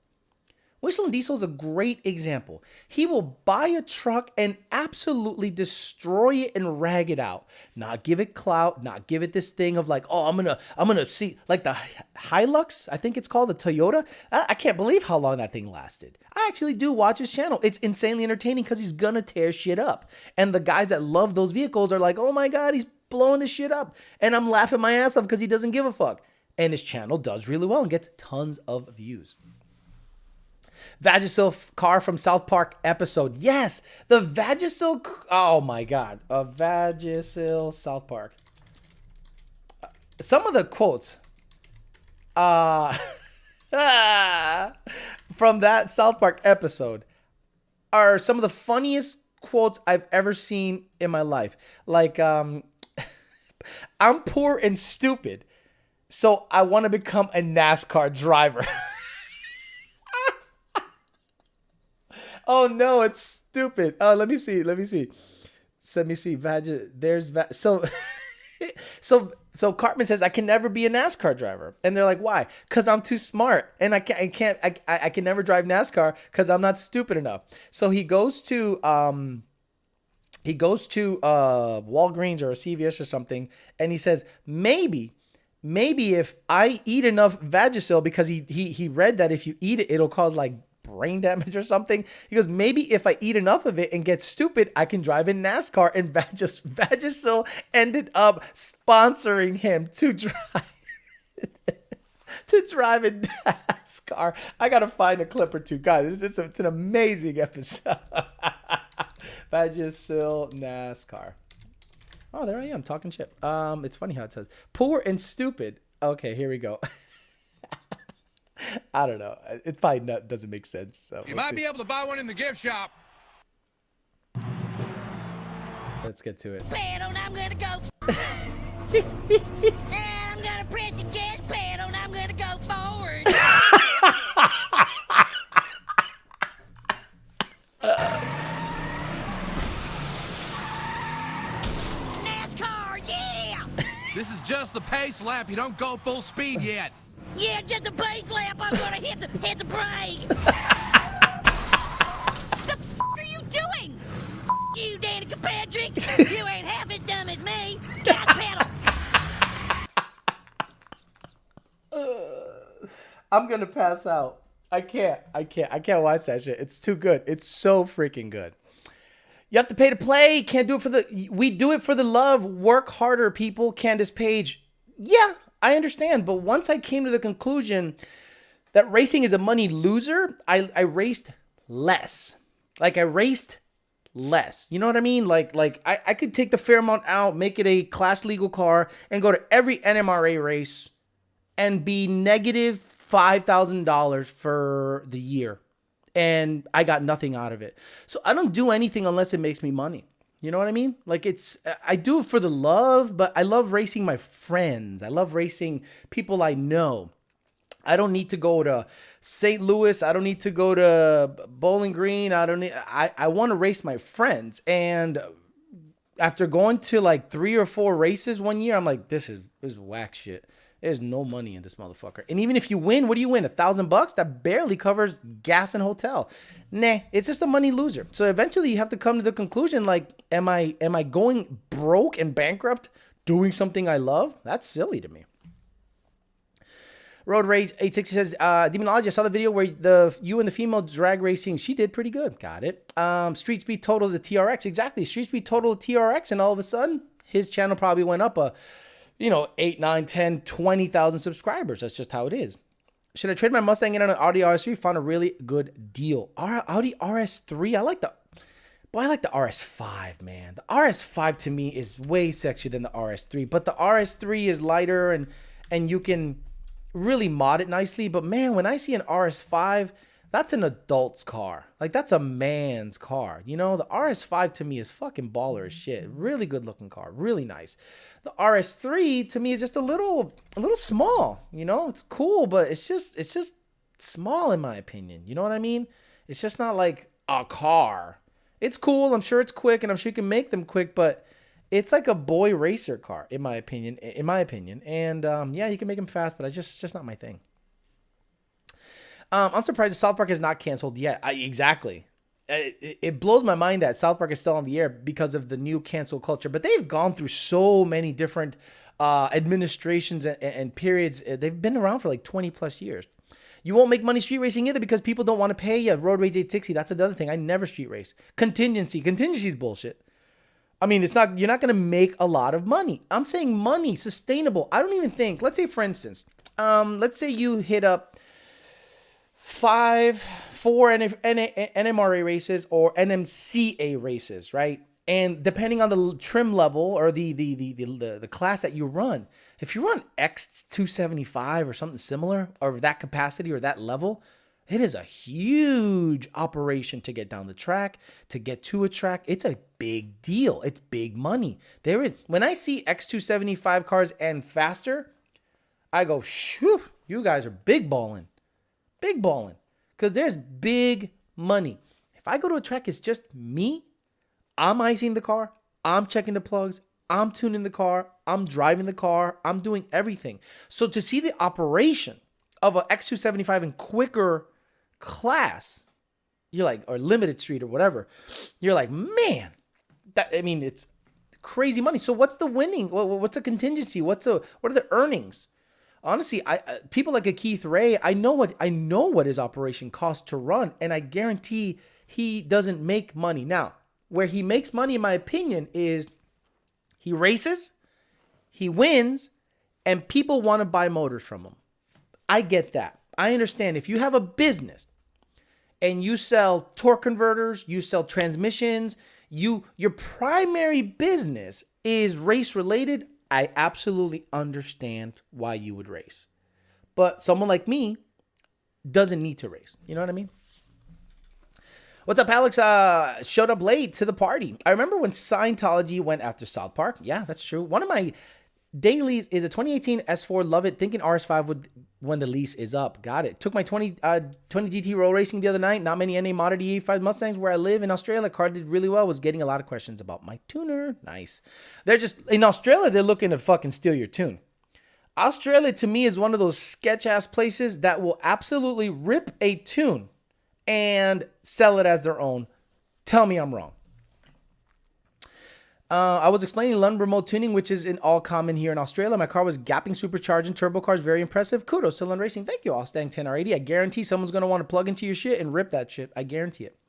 Whistling Diesel is a great example. He will buy a truck and absolutely destroy it and rag it out. Not give it clout, not give it this thing of like, oh, I'm gonna see, like the Hilux, I think it's called, the Toyota. I can't believe how long that thing lasted. I actually do watch his channel. It's insanely entertaining because he's gonna tear shit up. And the guys that love those vehicles are like, oh my God, he's blowing this shit up. And I'm laughing my ass off because he doesn't give a fuck. And his channel does really well and gets tons of views. Vagisil car from South Park episode. Yes, the Vagisil. Oh my God. A Vagisil South Park. Some of the quotes from that South Park episode are some of the funniest quotes I've ever seen in my life. Like, I'm poor and stupid, so I want to become a NASCAR driver. Oh no, it's stupid. Oh, let me see. Let me see. So Cartman says, I can never be a NASCAR driver. And they're like, why? Because I'm too smart. And I can never drive NASCAR because I'm not stupid enough. So he goes to Walgreens or a CVS or something. And he says, maybe maybe if I eat enough Vagisil, because he read that if you eat it, it'll cause like brain damage or something. He goes, maybe if I eat enough of it and get stupid, I can drive in NASCAR. And Vagisil ended up sponsoring him to drive in NASCAR. I gotta find a clip or two, guys. It's an amazing episode. Vagisil NASCAR. Oh, there I am talking shit. It's funny how it says poor and stupid. Okay, here we go. I don't know. It probably doesn't make sense. So you might be able to buy one in the gift shop. Let's get to it. Pedal, I'm gonna go. I'm gonna press the gas pedal, and I'm gonna go forward. NASCAR, yeah! This is just the pace lap. You don't go full speed yet. Yeah, just a base lap. I'm gonna hit the brake. The f are you doing? F you, Danica Patrick. You ain't half as dumb as me. Gas pedal. I'm gonna pass out. I can't watch that shit. It's too good. It's so freaking good. You have to pay to play. Can't do it for the. We do it for the love. Work harder, people. Candace Page. Yeah, I understand. But once I came to the conclusion that racing is a money loser, I raced less. Like I raced less. You know what I mean? Like I could take the Fairmont out, make it a class legal car, and go to every NMRA race and be negative $5,000 for the year. And I got nothing out of it. So I don't do anything unless it makes me money. You know what I mean? Like I do it for the love, but I love racing my friends. I love racing people I know. I don't need to go to St. Louis. I don't need to go to Bowling Green. I want to race my friends. And after going to like 3 or 4 races one year, I'm like, this is whack shit. There's no money in this motherfucker. And even if you win, what do you win? $1,000? That barely covers gas and hotel. Nah, it's just a money loser. So eventually you have to come to the conclusion, like, am I going broke and bankrupt doing something I love? That's silly to me. Road Rage 860 says, Demonology, I saw the video where you and the female drag racing. She did pretty good. Got it. Street Speed Total the TRX. Exactly. Street Speed Total the TRX. And all of a sudden, his channel probably went up 8, 9, 10, 20,000 subscribers. That's just how it is. Should I trade my Mustang in on an Audi RS3? Found a really good deal. Audi RS3. I like the RS5, man. The RS5 to me is way sexier than the RS3. But the RS3 is lighter and you can really mod it nicely. But man, when I see an RS5, that's an adult's car. Like that's a man's car. You know, the RS5 to me is fucking baller as shit. Really good looking car. Really nice. The RS3 to me is just a little small. You know, it's cool, but it's just small in my opinion. You know what I mean? It's just not like a car. It's cool. I'm sure it's quick, and I'm sure you can make them quick, but it's like a boy racer car in my opinion. And yeah, you can make them fast, but it's just not my thing. I'm surprised that South Park is not canceled yet. Exactly. It blows my mind that South Park is still on the air because of the new cancel culture. But they've gone through so many different administrations and periods. They've been around for like 20 plus years. You won't make money street racing either because people don't want to pay you. Road Rage 860. That's another thing. I never street race. Contingency is bullshit. I mean, you're not going to make a lot of money. I'm saying money, sustainable. I don't even think, let's say for instance, let's say you hit up 4 NMRA races or NMCA races, right? And depending on the trim level or the class that you run, if you run X275 or something similar, or that capacity or that level, it is a huge operation to get down the track, to get to a track. It's a big deal. It's big money. When I see X275 cars and faster, I go, shoo, you guys are big balling. Big balling. Because there's big money. If I go to a track, it's just me. I'm icing the car. I'm checking the plugs. I'm tuning the car. I'm driving the car. I'm doing everything. So to see the operation of a X275 in quicker class, you're like, or limited street or whatever, you're like, man, it's crazy money. So what's the winning? What's the contingency? What are the earnings? honestly, people like a Keith Ray, I know what his operation costs to run, and I guarantee he doesn't make money. Now, where he makes money, in my opinion, is he races, he wins, and people want to buy motors from him. I get that. I understand if you have a business and you sell torque converters, you sell transmissions, your primary business is race related, I absolutely understand why you would race. But someone like me doesn't need to race. You know what I mean? What's up, Alex? Showed up late to the party. I remember when Scientology went after South Park. Yeah, that's true. One of my dailies is a 2018 S4. Love it. Thinking RS5 would when the lease is up. Got it. Took my 20 GT roll racing the other night. Not many NA modded E85 Mustangs where I live in Australia. Car did really well. Was getting a lot of questions about my tuner. Nice. They're just in Australia. They're looking to fucking steal your tune. Australia to me is one of those sketch ass places that will absolutely rip a tune and sell it as their own. Tell me I'm wrong. I was explaining Lund remote tuning, which is in all common here in Australia. My car was gapping, supercharging, turbo cars, very impressive. Kudos to Lund Racing. Thank you, Allstang 10R80. I guarantee someone's going to want to plug into your shit and rip that shit. I guarantee it.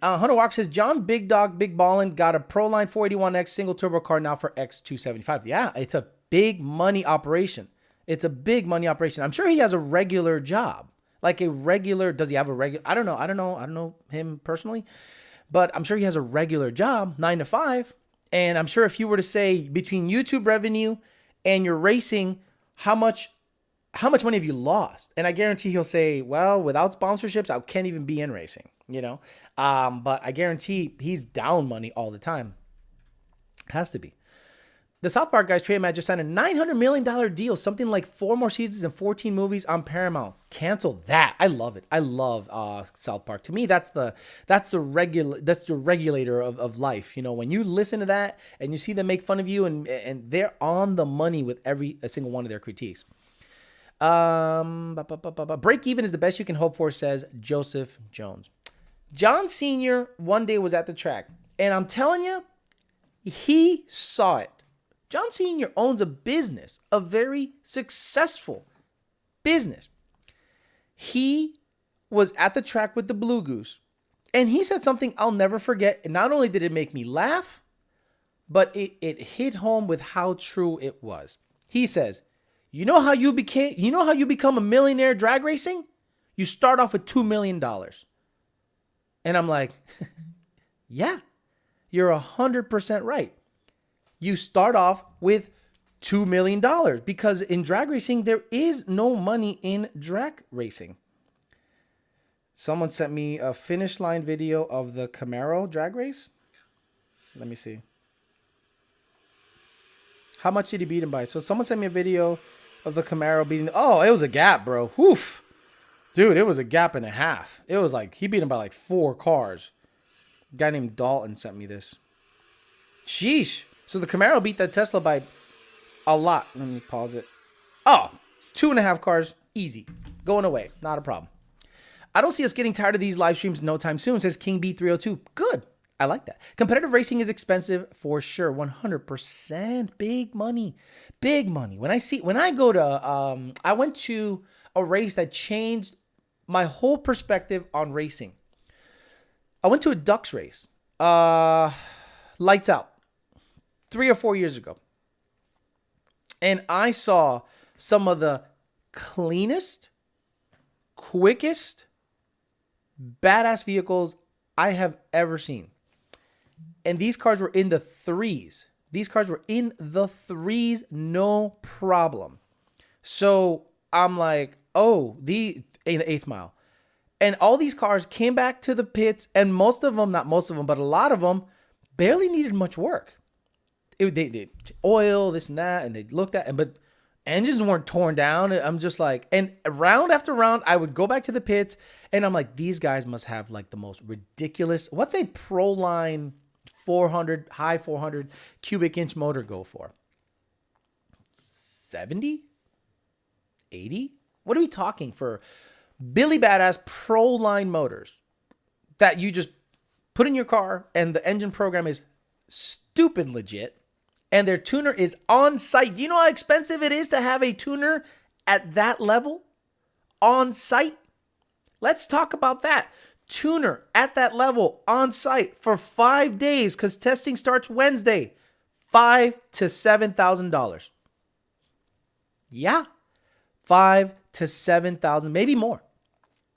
Hunter Walk says, John Big Dog Big Ballin got a Proline 481X single turbo car now for X275. Yeah, it's a big money operation. It's a big money operation. I'm sure he has a regular job. Like a regular, does he have a regular? I don't know him personally. But I'm sure he has a regular job, 9 to 5. And I'm sure if you were to say between YouTube revenue and your racing, how much money have you lost? And I guarantee he'll say, well, without sponsorships, I can't even be in racing, you know? But I guarantee he's down money all the time. Has to be. The South Park guys, Trey and Matt, just signed a $900 million deal, something like 4 more seasons and 14 movies on Paramount. Cancel that. I love it. I love South Park. To me, that's the regulator of life. You know, when you listen to that and you see them make fun of you and they're on the money with every single one of their critiques. Break even is the best you can hope for, says Joseph Jones. John Sr. one day was at the track, and I'm telling you, he saw it. John Sr. owns a business, a very successful business. He was at the track with the Blue Goose, and he said something I'll never forget. And not only did it make me laugh, but it hit home with how true it was. He says, you know how you become a millionaire drag racing? You start off with $2 million. And I'm like, yeah, you're 100% right. You start off with $2 million because in drag racing, there is no money in drag racing. Someone sent me a finish line video of the Camaro drag race. Let me see. How much did he beat him by? So someone sent me a video of the Camaro beating. Oh, it was a gap, bro. Woof. Dude, it was a gap and a half. It was like he beat him by like 4 cars. A guy named Dalton sent me this. Sheesh. So the Camaro beat that Tesla by a lot. Let me pause it. Oh, 2.5 cars. Easy. Going away. Not a problem. I don't see us getting tired of these live streams no time soon, says King B302. Good. I like that. Competitive racing is expensive for sure. 100%. Big money. Big money. When I go to, I went to a race that changed my whole perspective on racing. I went to a Ducks race. Lights out. 3 or 4 years ago. And I saw some of the cleanest, quickest, badass vehicles I have ever seen. And these cars were in the 3s. These cars were in the 3s, no problem. So I'm like, oh, the 8th mile. And all these cars came back to the pits, and most of them, not most of them, but a lot of them barely needed much work. They oil, this and that, and they looked at, but engines weren't torn down. I'm just like, and round after round, I would go back to the pits, and I'm like, these guys must have like the most ridiculous. What's a Proline 400, high 400 cubic inch motor go for? 70? 80? What are we talking for? Billy Badass Proline motors that you just put in your car, and the engine program is stupid legit. and their tuner is on site. Do you know how expensive it is to have a tuner at that level on site? Let's talk about that. Tuner at that level on site for 5 days, because testing starts Wednesday. $5,000 to $7,000. Yeah, $5,000 to $7,000, maybe more,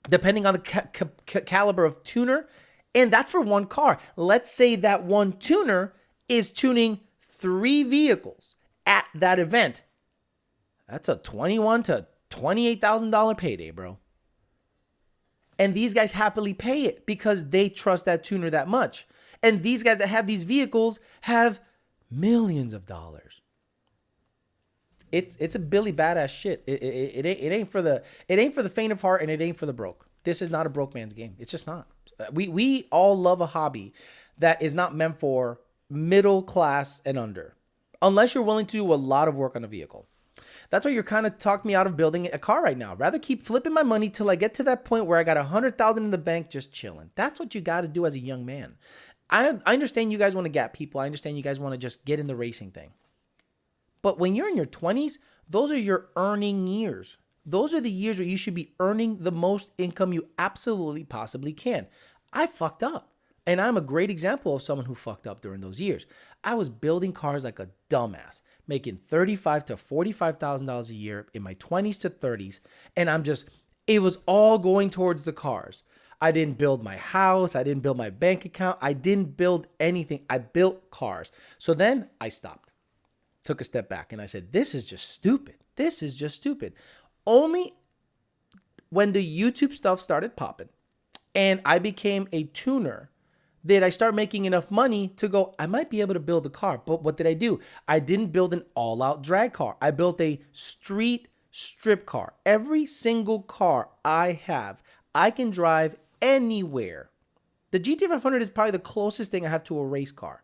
depending on the caliber of tuner. And that's for one car. Let's say that one tuner is tuning 3 vehicles at that event. That's a $21,000 to $28,000 payday, bro. And these guys happily pay it because they trust that tuner that much. And these guys that have these vehicles have millions of dollars. It's a Billy badass shit. It ain't for the faint of heart, and it ain't for the broke. This is not a broke man's game. It's just not. We all love a hobby that is not meant for middle class and under, unless you're willing to do a lot of work on a vehicle. That's why you're kind of talking me out of building a car right now. I'd rather keep flipping my money till I get to that point where I got $100,000 in the bank just chilling. That's what you got to do as a young man. I understand you guys want to get people. I understand you guys want to just get in the racing thing. But when you're in your 20s, those are your earning years. Those are the years where you should be earning the most income you absolutely possibly can. I fucked up. And I'm a great example of someone who fucked up during those years. I was building cars like a dumbass, making $35,000 to $45,000 a year in my 20s to 30s. And it was all going towards the cars. I didn't build my house. I didn't build my bank account. I didn't build anything. I built cars. So then I stopped, took a step back, and I said, this is just stupid. This is just stupid. Only when the YouTube stuff started popping and I became a tuner did I start making enough money to go, I might be able to build a car. But what did I do? I didn't build an all-out drag car. I built a street strip car. Every single car I have, I can drive anywhere. The GT500 is probably the closest thing I have to a race car.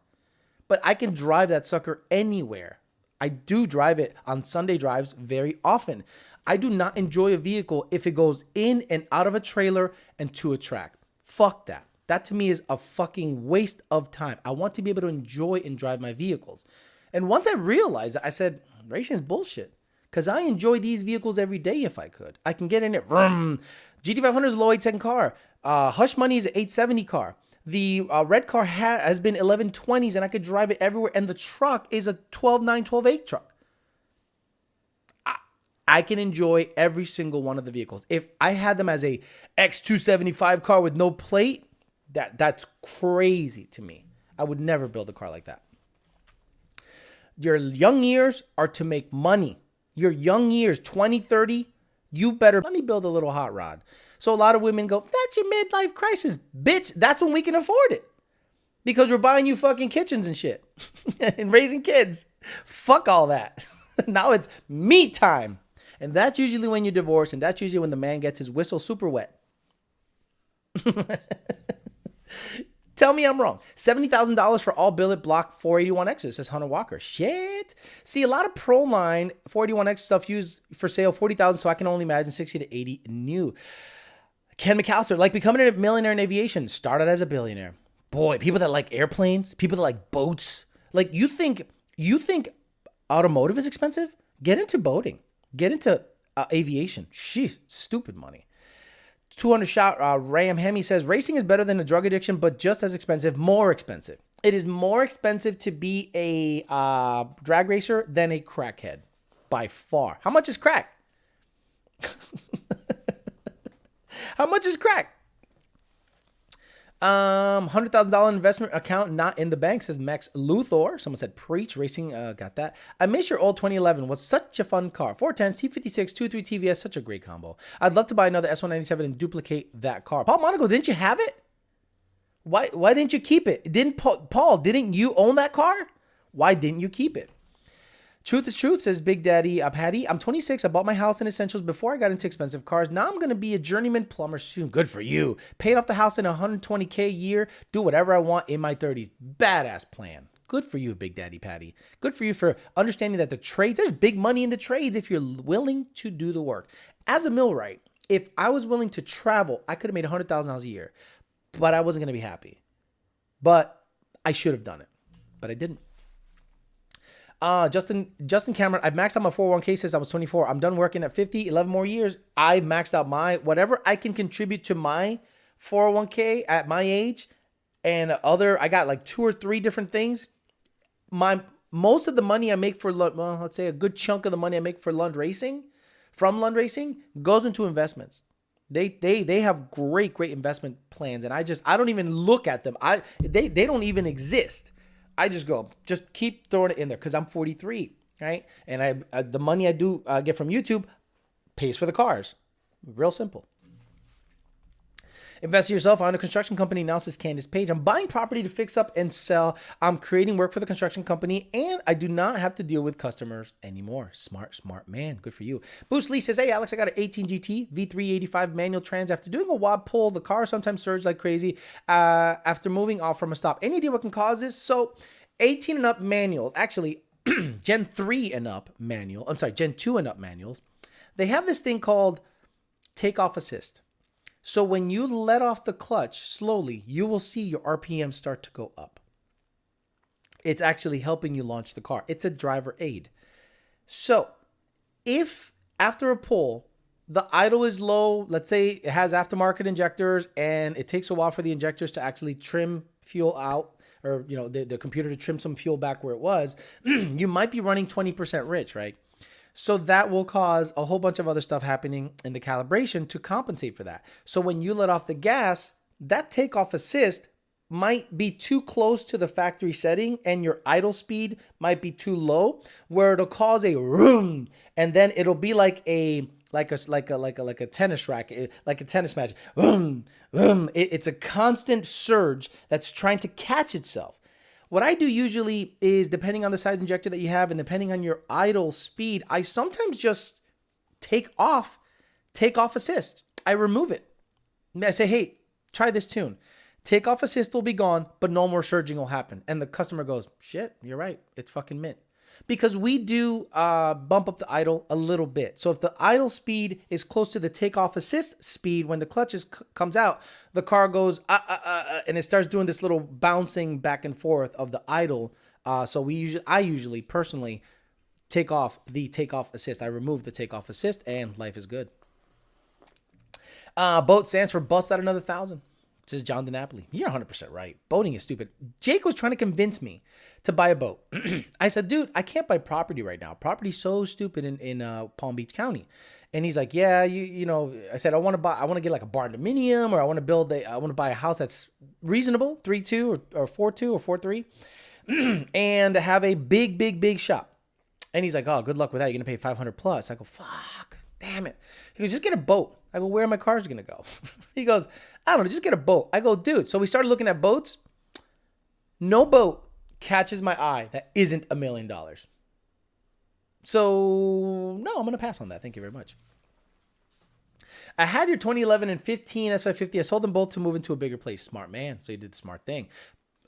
But I can drive that sucker anywhere. I do drive it on Sunday drives very often. I do not enjoy a vehicle if it goes in and out of a trailer and to a track. Fuck that. That to me is a fucking waste of time. I want to be able to enjoy and drive my vehicles. And once I realized that, I said, racing is bullshit. Because I enjoy these vehicles every day if I could. I can get in it. Vroom. GT500 is a low 810 car. Hush Money is an 870 car. The red car has been 1120s and I could drive it everywhere. And the truck is a 12.9, 12.8 truck. I can enjoy every single one of the vehicles. If I had them as a X275 car with no plate, that's crazy to me. I would never build a car like that. Your young years are to make money. Your young years, 20, 30, you better, let me build a little hot rod. So a lot of women go, that's your midlife crisis. Bitch, that's when we can afford it. Because we're buying you fucking kitchens and shit. And raising kids. Fuck all that. Now it's me time. And that's usually when you divorce. And that's usually when the man gets his whistle super wet. Tell me I'm wrong. $70,000 for all billet block 481Xs, says Hunter Walker. Shit. See, a lot of pro line 481X stuff used for sale, $40,000, so I can only imagine 60 to 80 new. Ken McAllister, like becoming a millionaire in aviation, started as a billionaire. Boy, people that like airplanes, people that like boats. Like you think automotive is expensive? Get into boating. Get into aviation. Sheesh, stupid money. 200 shot Ram Hemi says racing is better than a drug addiction, but just as expensive, more expensive. It is more expensive to be a drag racer than a crackhead by far. How much is crack? How much is crack? $100,000 investment account not in the bank, says Max Luthor. Someone said preach racing. Got that. I miss your old 2011. Was such a fun car. 410 T56 23 TVS, such a great combo. I'd love to buy another S197 and duplicate that car. Paul Monaco, didn't you have it? Why didn't you keep it? Paul, didn't you own that car? Why didn't you keep it? Truth is truth, says Big Daddy Patty. I'm 26. I bought my house and essentials before I got into expensive cars. Now I'm going to be a journeyman plumber soon. Good for you. Paid off the house in $120K a year. Do whatever I want in my 30s. Badass plan. Good for you, Big Daddy Patty. Good for you for understanding that the trades, there's big money in the trades if you're willing to do the work. As a millwright, if I was willing to travel, I could have made $100,000 a year, but I wasn't going to be happy. But I should have done it, but I didn't. Justin Cameron, I've maxed out my 401k since I was 24. I'm done working at 50, 11 more years. I maxed out my whatever I can contribute to my 401k at my age, and I got like 2 or 3 different things. Most of the money I make for let's say a good chunk of the money I make for Lund Racing, goes into investments. They have great investment plans, and I don't even look at them. They don't even exist. I just keep throwing it in there because I'm 43, right? And the money I do get from YouTube pays for the cars. Real simple. Invest in yourself. I own a construction company now, says Candace Page. I'm buying property to fix up and sell. I'm creating work for the construction company, and I do not have to deal with customers anymore. Smart man. Good for you. Boost Lee says, hey, Alex, I got an 18 GT V385 manual trans. After doing a wad pull, the car sometimes surges like crazy after moving off from a stop. Any idea what can cause this? So 18 and up manuals, actually Gen 3 and up manual. I'm sorry, Gen 2 and up manuals. They have this thing called takeoff assist. So when you let off the clutch slowly, you will see your RPM start to go up. It's actually helping you launch the car. It's a driver aid. So if after a pull, the idle is low, let's say it has aftermarket injectors and it takes a while for the injectors to actually trim fuel out, or the computer to trim some fuel back where it was, you might be running 20% rich, right? So that will cause a whole bunch of other stuff happening in the calibration to compensate for that. So when you let off the gas, that takeoff assist might be too close to the factory setting and your idle speed might be too low, where it'll cause a room, and then it'll be like a tennis racket, like a tennis match. It's a constant surge that's trying to catch itself. What I do usually is, depending on the size injector that you have and depending on your idle speed, I sometimes just take off assist. I remove it. I say, hey, try this tune. Takeoff assist will be gone, but no more surging will happen. And the customer goes, shit, you're right. It's fucking mint. Because we do bump up the idle a little bit. So if the idle speed is close to the takeoff assist speed, when the clutch comes out, the car goes, and it starts doing this little bouncing back and forth of the idle. So I usually personally take off the takeoff assist. I remove the takeoff assist, and life is good. Boat stands for bust out another 1,000. Says John DiNapoli. You're 100% right. Boating is stupid. Jake was trying to convince me to buy a boat. I said, dude, I can't buy property right now. Property's so stupid in Palm Beach County. And he's like, yeah, I said, I want to get like a barn-dominium, or I want to buy a house that's reasonable, 3.2 or 4.2 or 4.3, and have a big shop. And he's like, oh, good luck with that. You're going to pay $500 plus. I go, fuck, damn it. He goes, just get a boat. I go, where are my cars going to go? He goes, I don't know, just get a boat. I go, dude. So we started looking at boats. No boat catches my eye that isn't $1 million. So no, I'm going to pass on that. Thank you very much. I had your 2011 and 15 S550. I sold them both to move into a bigger place. Smart man. So you did the smart thing.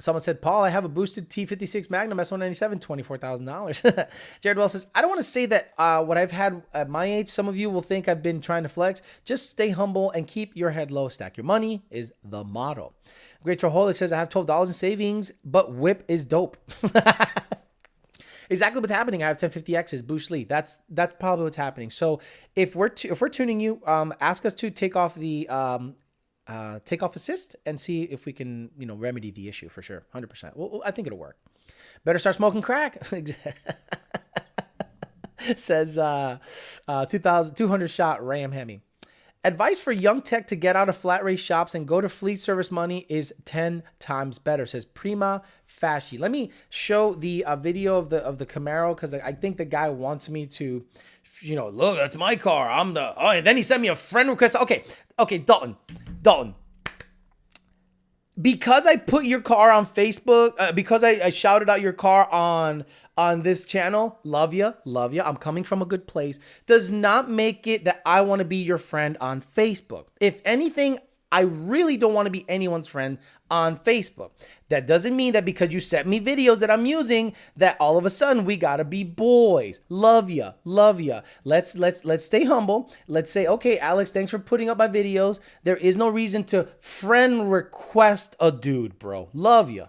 Someone said, Paul, I have a boosted T56 Magnum S197, $24,000. Jared Wells says, I don't want to say that what I've had at my age, some of you will think I've been trying to flex. Just stay humble and keep your head low. Stack your money is the motto. Great Troholic says, I have $12 in savings, but whip is dope. Exactly what's happening. I have 1050Xs, Boost Lee. That's probably what's happening. So if we're tuning you, ask us to take off the takeoff assist and see if we can, remedy the issue for sure. 100%. Well, I think it'll work. Better start smoking crack. Says 200 shot Ram Hemi. Advice for young tech to get out of flat rate shops and go to fleet service money is 10 times better, says Prima Fasci. Let me show the video of the Camaro, because I think the guy wants me to, look, that's my car. And then he sent me a friend request. Okay, Dalton. Because I put your car on Facebook, because I shouted out your car on this channel, love ya, I'm coming from a good place, does not make it that I want to be your friend on Facebook. If anything, I really don't want to be anyone's friend on Facebook. That doesn't mean that because you sent me videos that I'm using, that all of a sudden we gotta be boys. Love ya. Let's stay humble. Let's say, okay, Alex, thanks for putting up my videos. There is no reason to friend request a dude, bro. Love ya.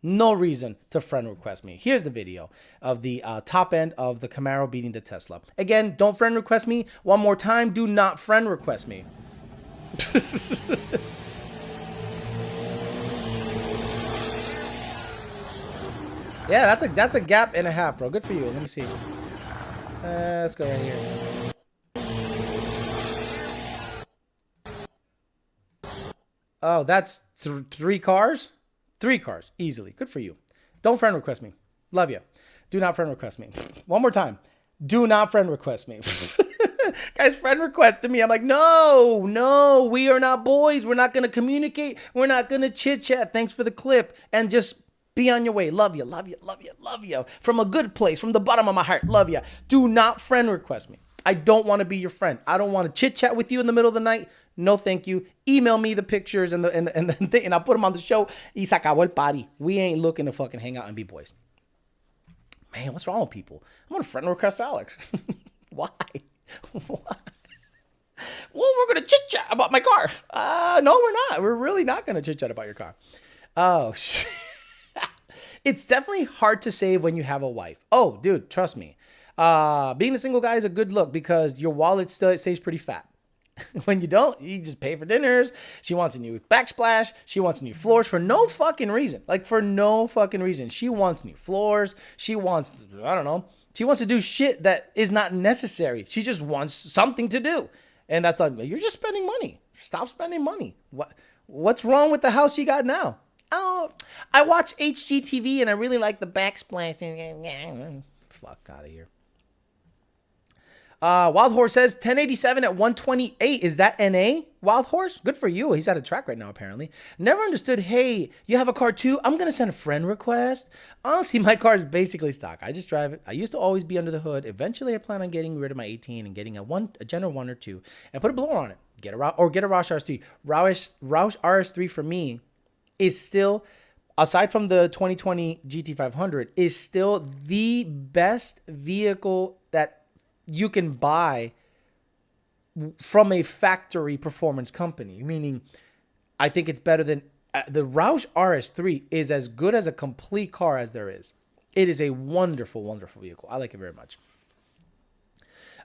No reason to friend request me. Here's the video of the top end of the Camaro beating the Tesla. Again, don't friend request me. One more time, do not friend request me. Yeah, that's a gap and a half, bro. Good for you. Let me see. Let's go right here. Oh, that's three cars? 3 cars, easily. Good for you. Don't friend request me. Love you. Do not friend request me. One more time. Do not friend request me. Guys, friend requested me. I'm like, no, we are not boys. We're not going to communicate. We're not going to chit chat. Thanks for the clip. And just be on your way. Love you, love you, love you, love you. From a good place, from the bottom of my heart. Love you. Do not friend request me. I don't want to be your friend. I don't want to chit chat with you in the middle of the night. No, thank you. Email me the pictures and the thing, and I'll put them on the show. Y se acabó el party. We ain't looking to fucking hang out and be boys. Man, what's wrong with people? I'm gonna friend request Alex. Why? What? Well, we're gonna chit chat about my car. No, we're not. We're really not gonna chit chat about your car. Oh shit. It's definitely hard to save when you have a wife. Oh, dude, trust me. Being a single guy is a good look because your wallet still stays pretty fat. When you don't, you just pay for dinners. She wants a new backsplash. She wants new floors for no fucking reason. Like, for no fucking reason. She wants new floors. She wants, I don't know. She wants to do shit that is not necessary. She just wants something to do. And that's like, you're just spending money. Stop spending money. What's wrong with the house you got now? Oh, I watch HGTV and I really like the backsplash. Fuck out of here. Wild Horse says 1087 at 128. Is that NA? Wild Horse? Good for you. He's at a track right now, apparently. Never understood. Hey, you have a car too? I'm going to send a friend request. Honestly, my car is basically stock. I just drive it. I used to always be under the hood. Eventually, I plan on getting rid of my 18 and getting a General 1 or 2 and put a blower on it. Get a Roush RS3. Roush RS3 for me is still, aside from the 2020 GT500, is still the best vehicle that you can buy from a factory performance company. Meaning, I think it's better than the Roush RS3 is as good as a complete car as there is. It is a wonderful, wonderful vehicle. I like it very much.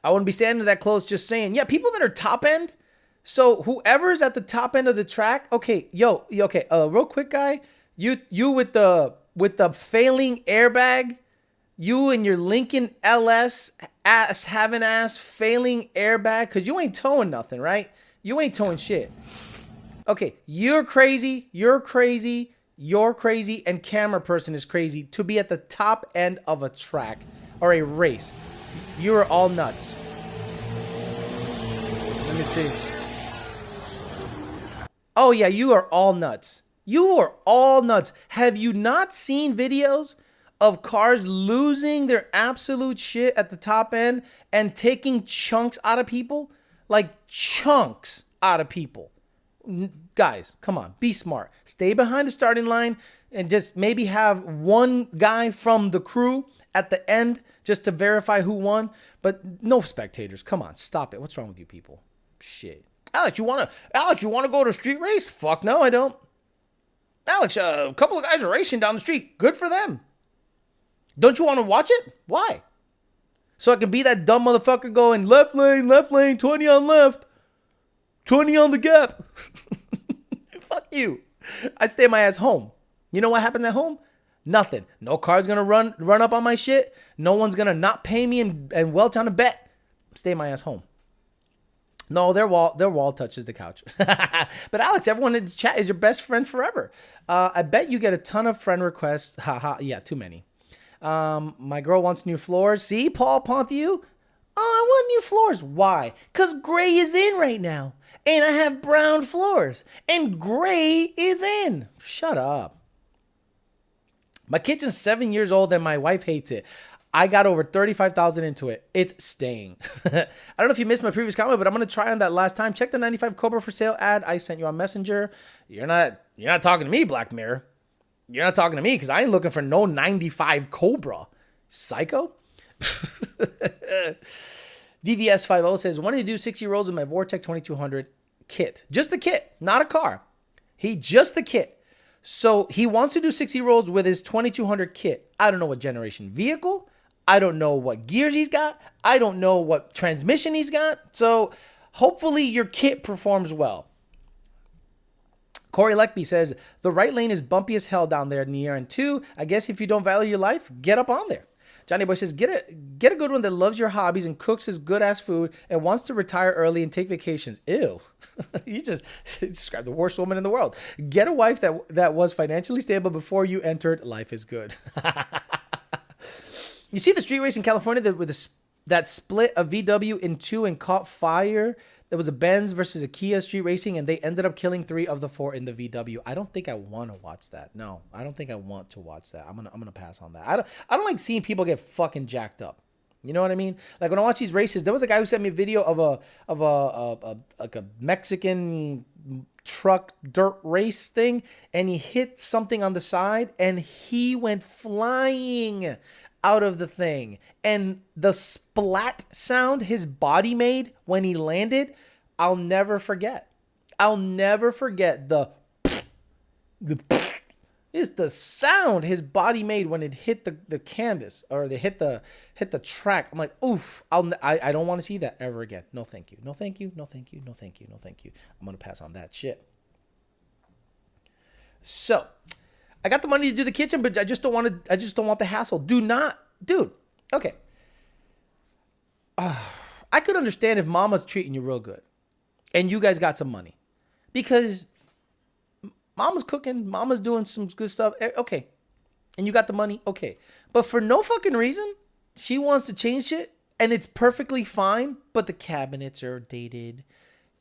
I wouldn't be standing that close just saying, yeah, people that are top end. So whoever's at the top end of the track, okay, okay, real quick, guy, you with the failing airbag. You and your Lincoln LS having failing airbag, because you ain't towing nothing, right? You ain't towing shit. Okay, you're crazy, and camera person is crazy to be at the top end of a track or a race. You are all nuts. Let me see. Oh yeah, you are all nuts. You are all nuts. Have you not seen videos of cars losing their absolute shit at the top end and taking chunks out of people? Like, chunks out of people. Guys, come on, be smart. Stay behind the starting line and just maybe have one guy from the crew at the end just to verify who won. But no spectators. Come on, stop it. What's wrong with you people? Shit. Alex, you wanna go to a street race? Fuck no, I don't. Alex, a couple of guys are racing down the street. Good for them. Don't you want to watch it? Why? So I can be that dumb motherfucker going left lane, 20 on left, 20 on the gap. Fuck you. I stay my ass home. You know what happens at home? Nothing. No car's going to run up on my shit. No one's going to not pay me and welt on a bet. Stay my ass home. No, their wall touches the couch. But Alex, everyone in the chat is your best friend forever. I bet you get a ton of friend requests. Haha, yeah, too many. My girl wants new floors. See, Paul Ponthieu? Oh, I want new floors. Why? Because gray is in right now. And I have brown floors. And gray is in. Shut up. My kitchen's 7 years old and my wife hates it. I got over 35,000 into it. It's staying. I don't know if you missed my previous comment, but I'm going to try on that last time. Check the 95 Cobra for sale ad I sent you on Messenger. You're not talking to me, Black Mirror. You're not talking to me because I ain't looking for no 95 Cobra. Psycho? DVS50 says, wanting to do 60 rolls with my Vortec 2200 kit. Just the kit, not a car. Just the kit. So he wants to do 60 rolls with his 2200 kit. I don't know what generation vehicle. I don't know what gears he's got. I don't know what transmission he's got. So hopefully your kit performs well. Corey Leckby says, the right lane is bumpy as hell down there near and 2. I guess if you don't value your life, get up on there. Johnny Boy says, get a good one that loves your hobbies and cooks his good-ass food and wants to retire early and take vacations. Ew. You just described the worst woman in the world. Get a wife that was financially stable before you entered Life is Good. You see the street race in California that split a VW in 2 and caught fire? There was a Benz versus a Kia street racing, and they ended up killing 3 of the 4 in the VW. I don't think I want to watch that. No, I don't think I want to watch that. I'm gonna pass on that. I don't like seeing people get fucking jacked up. You know what I mean? Like when I watch these races, there was a guy who sent me a video of a Mexican truck dirt race thing, and he hit something on the side, and he went flying out of the thing, and the splat sound his body made when he landed, I'll never forget. I'll never forget the is the sound his body made when it hit the canvas, or they hit the track. I'm like, oof, I don't want to see that ever again. No thank you. No thank you. No thank you. No thank you. No thank you. I'm gonna pass on that shit. So I got the money to do the kitchen, but I just don't want the hassle. Dude. Okay. I could understand if mama's treating you real good and you guys got some money, because mama's cooking, mama's doing some good stuff. Okay. And you got the money. Okay. But for no fucking reason, she wants to change shit, and it's perfectly fine, but the cabinets are dated.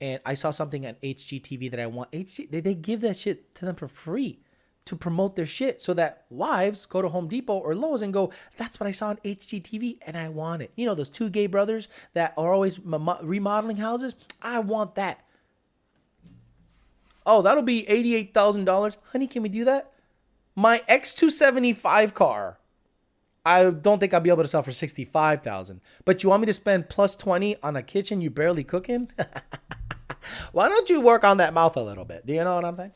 And I saw something on HGTV that I want. They give that shit to them for free to promote their shit, so that wives go to Home Depot or Lowe's and go, that's what I saw on HGTV and I want it. You know, those 2 gay brothers that are always remodeling houses? I want that. Oh, that'll be $88,000. Honey, can we do that? My X275 car, I don't think I'll be able to sell for $65,000. But you want me to spend plus 20 on a kitchen you barely cook in? Why don't you work on that mouth a little bit? Do you know what I'm saying?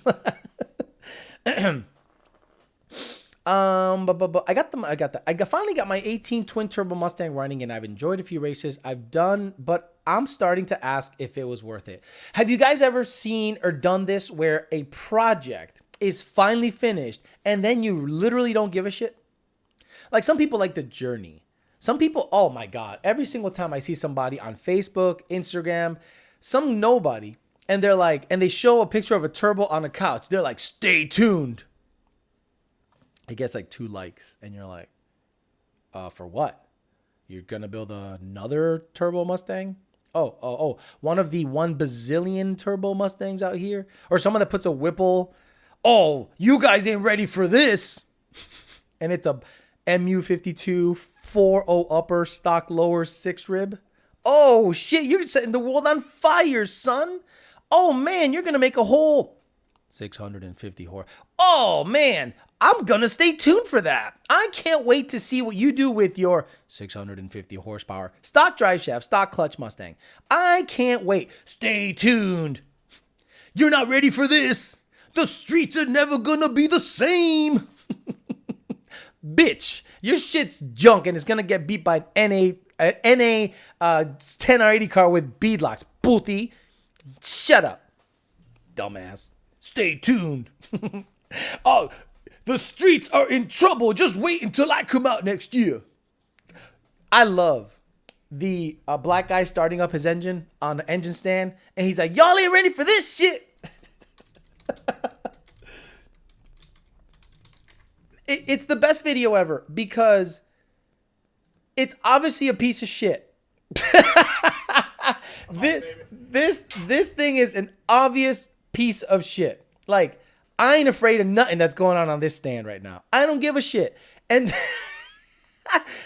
But I finally got my 18 twin turbo Mustang running, and I've enjoyed a few races I've done, but I'm starting to ask if it was worth it. Have you guys ever seen or done this where a project is finally finished and then you literally don't give a shit? Like, some people like the journey. Some people, oh my God, every single time I see somebody on Facebook, Instagram, some nobody, and they're like, and they show a picture of a turbo on a couch, they're like, stay tuned. It gets like 2 likes, and you're like, for what? You're gonna build another turbo Mustang? Oh, one of the 1 bazillion turbo Mustangs out here? Or someone that puts a Whipple. Oh, you guys ain't ready for this. And it's a MU52 4.0 upper, stock lower, 6 rib. Oh shit, you're setting the world on fire, son. Oh man, you're gonna make a whole 650 horse. Oh man, I'm gonna stay tuned for that. I can't wait to see what you do with your 650 horsepower stock drive shaft, stock clutch Mustang. I can't wait. Stay tuned. You're not ready for this. The streets are never gonna be the same. Bitch, your shit's junk, and it's gonna get beat by an NA 10R80 car with beadlocks. Booty. Shut up, dumbass. Stay tuned. Oh, the streets are in trouble. Just wait until I come out next year. I love the black guy starting up his engine on the engine stand, and he's like, y'all ain't ready for this shit. It's the best video ever, because it's obviously a piece of shit. This thing is an obvious piece of shit. Like, I ain't afraid of nothing that's going on this stand right now. I don't give a shit. And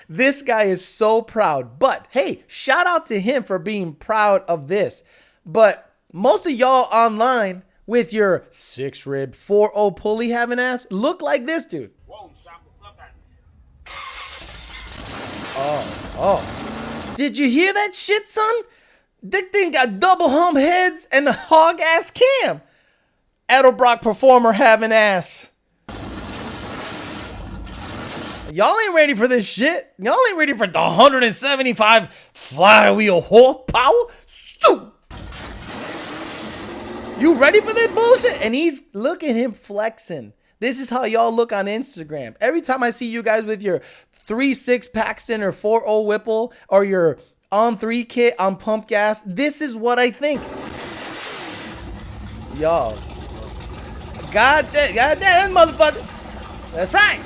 this guy is so proud. But hey, shout out to him for being proud of this. But most of y'all online with your 6 rib 4.0 pulley having ass look like this dude. Oh. Did you hear that shit, son? That thing got double hump heads and a hog ass cam. Edelbrock performer having ass. Y'all ain't ready for this shit. Y'all ain't ready for the 175 flywheel horsepower. You ready for this bullshit? And look at him flexing. This is how y'all look on Instagram. Every time I see you guys with your 3.6 Paxton or 4.0 Whipple or your on 3 kit on pump gas, this is what I think. Y'all. God damn, motherfucker. That's right.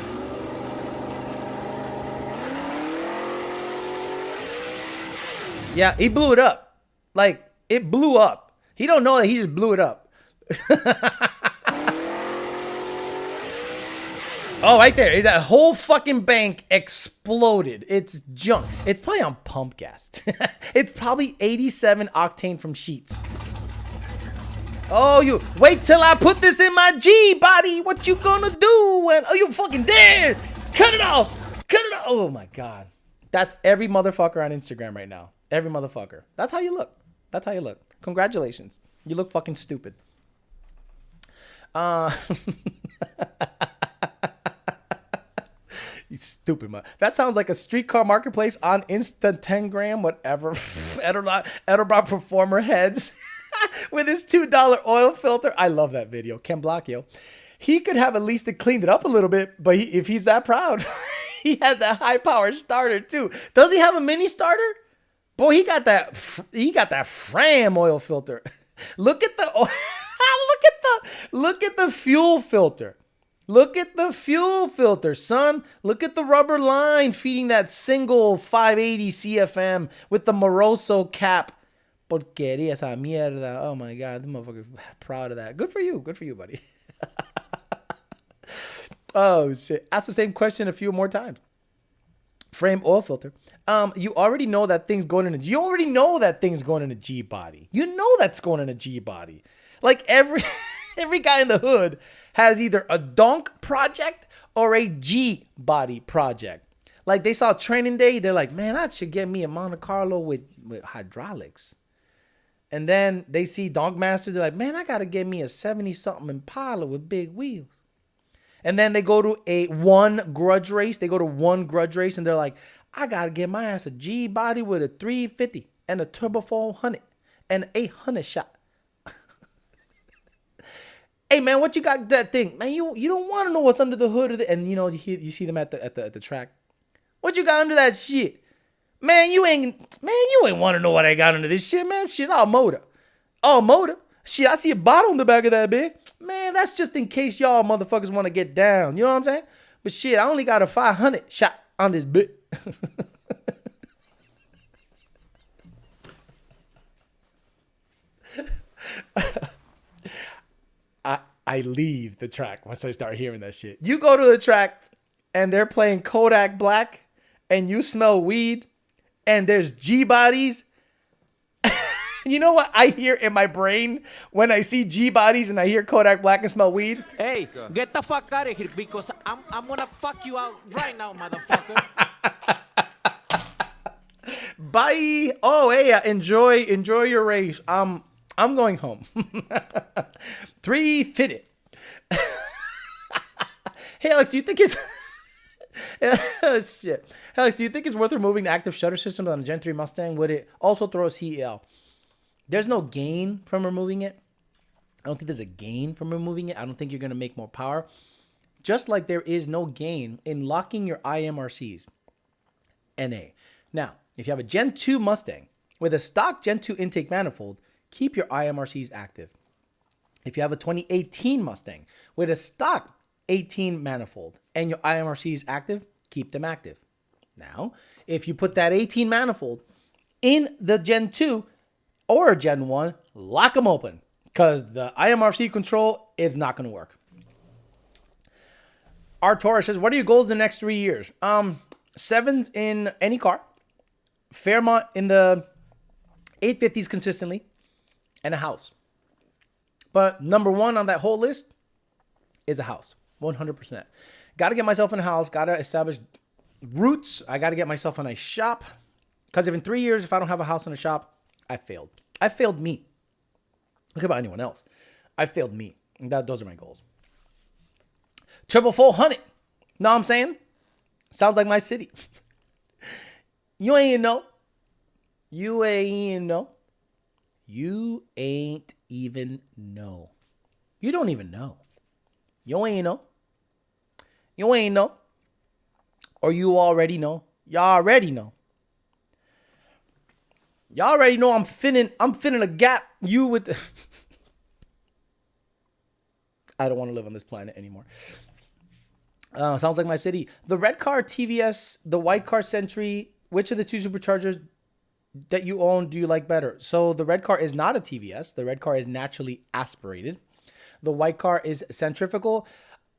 Yeah, he blew it up. Like, it blew up. He don't know that he just blew it up. Oh, right there. That whole fucking bank exploded. It's junk. It's probably on pump gas. It's probably 87 octane from Sheets. Oh, you wait till I put this in my G body. What you gonna do when you fucking dead? Cut it off. Cut it off. Oh my God. That's every motherfucker on Instagram right now. Every motherfucker. That's how you look. That's how you look. Congratulations. You look fucking stupid. You stupid man. That sounds like a streetcar marketplace on Insta 10 gram, whatever. Edelbrock performer heads with his $2 oil filter. I love that video. Ken Blockio. He could have at least cleaned it up a little bit, but if he's that proud, he has that high power starter too. Does he have a mini starter? Boy, he got that Fram oil filter. Look at the look at the fuel filter. Look at the fuel filter, son. Look at the rubber line feeding that single 580 CFM with the Moroso cap. Porquería esa mierda. Oh my God, the motherfucker's proud of that. Good for you. Good for you, buddy. Oh shit. Ask the same question a few more times. Frame oil filter. You already know that thing's going in a G. You already know that thing's going in a G body. You know that's going in a G body. Like every guy in the hood has either a donk project or a G body project. Like they saw Training Day, they're like, man, I should get me a Monte Carlo with hydraulics. And then they see Donk Master, they're like, man, I gotta get me a 70-something Impala with big wheels. And then they go to one grudge race. They go to one grudge race and they're like, I gotta get my ass a G body with a 350 and a turbo 400 and an 800 shot. Hey man, what you got that thing? Man, you don't want to know what's under the hood of the, and you know you see them at the track. What you got under that shit? Man, you ain't want to know what I got under this shit, man. Shit's all motor. All motor. Shit, I see a bottle on the back of that bitch. Man, that's just in case y'all motherfuckers want to get down. You know what I'm saying? But shit, I only got a 500 shot on this bitch. I leave the track once I start hearing that shit. You go to the track and they're playing Kodak Black and you smell weed and there's G bodies. You know what I hear in my brain when I see G bodies and I hear Kodak Black and smell weed? Hey, get the fuck out of here because I'm gonna fuck you out right now, motherfucker. Bye. Oh, hey, enjoy your race. I'm going home. 3 fitted. Hey, Alex, do you think it's oh, shit? Hey, Alex, do you think it's worth removing the active shutter system on a Gen 3 Mustang? Would it also throw a CEL? There's no gain from removing it. I don't think there's a gain from removing it. I don't think you're going to make more power. Just like there is no gain in locking your IMRCs. NA. Now, if you have a Gen 2 Mustang with a stock Gen 2 intake manifold, keep your IMRCs active. If you have a 2018 Mustang with a stock 18 manifold and your IMRCs active, keep them active. Now, if you put that 18 manifold in the Gen 2 or Gen 1, lock them open because the IMRC control is not going to work. Our Taurus says, what are your goals in the next 3 years? 7s in any car, Fairmont in the 850s consistently, and a house. But number one on that whole list is a house, 100%. Got to get myself in a house, got to establish roots. I got to get myself in a shop because if in 3 years, if I don't have a house and a shop, I failed. I failed me. Look about anyone else. I failed me. Those are my goals. Triple 400. Know what I'm saying? Sounds like my city. You ain't even know. You ain't even know. You ain't even know. You don't even know. You ain't know. You ain't know. Or you already know. Y'all already know. Y'all already know I'm finna a gap you with the I don't want to live on this planet anymore. Sounds like my city. The red car TVS, the white car Century, which of the two Superchargers that you own do you like better? So the red car is not a TVS. The red car is naturally aspirated. The white car is centrifugal.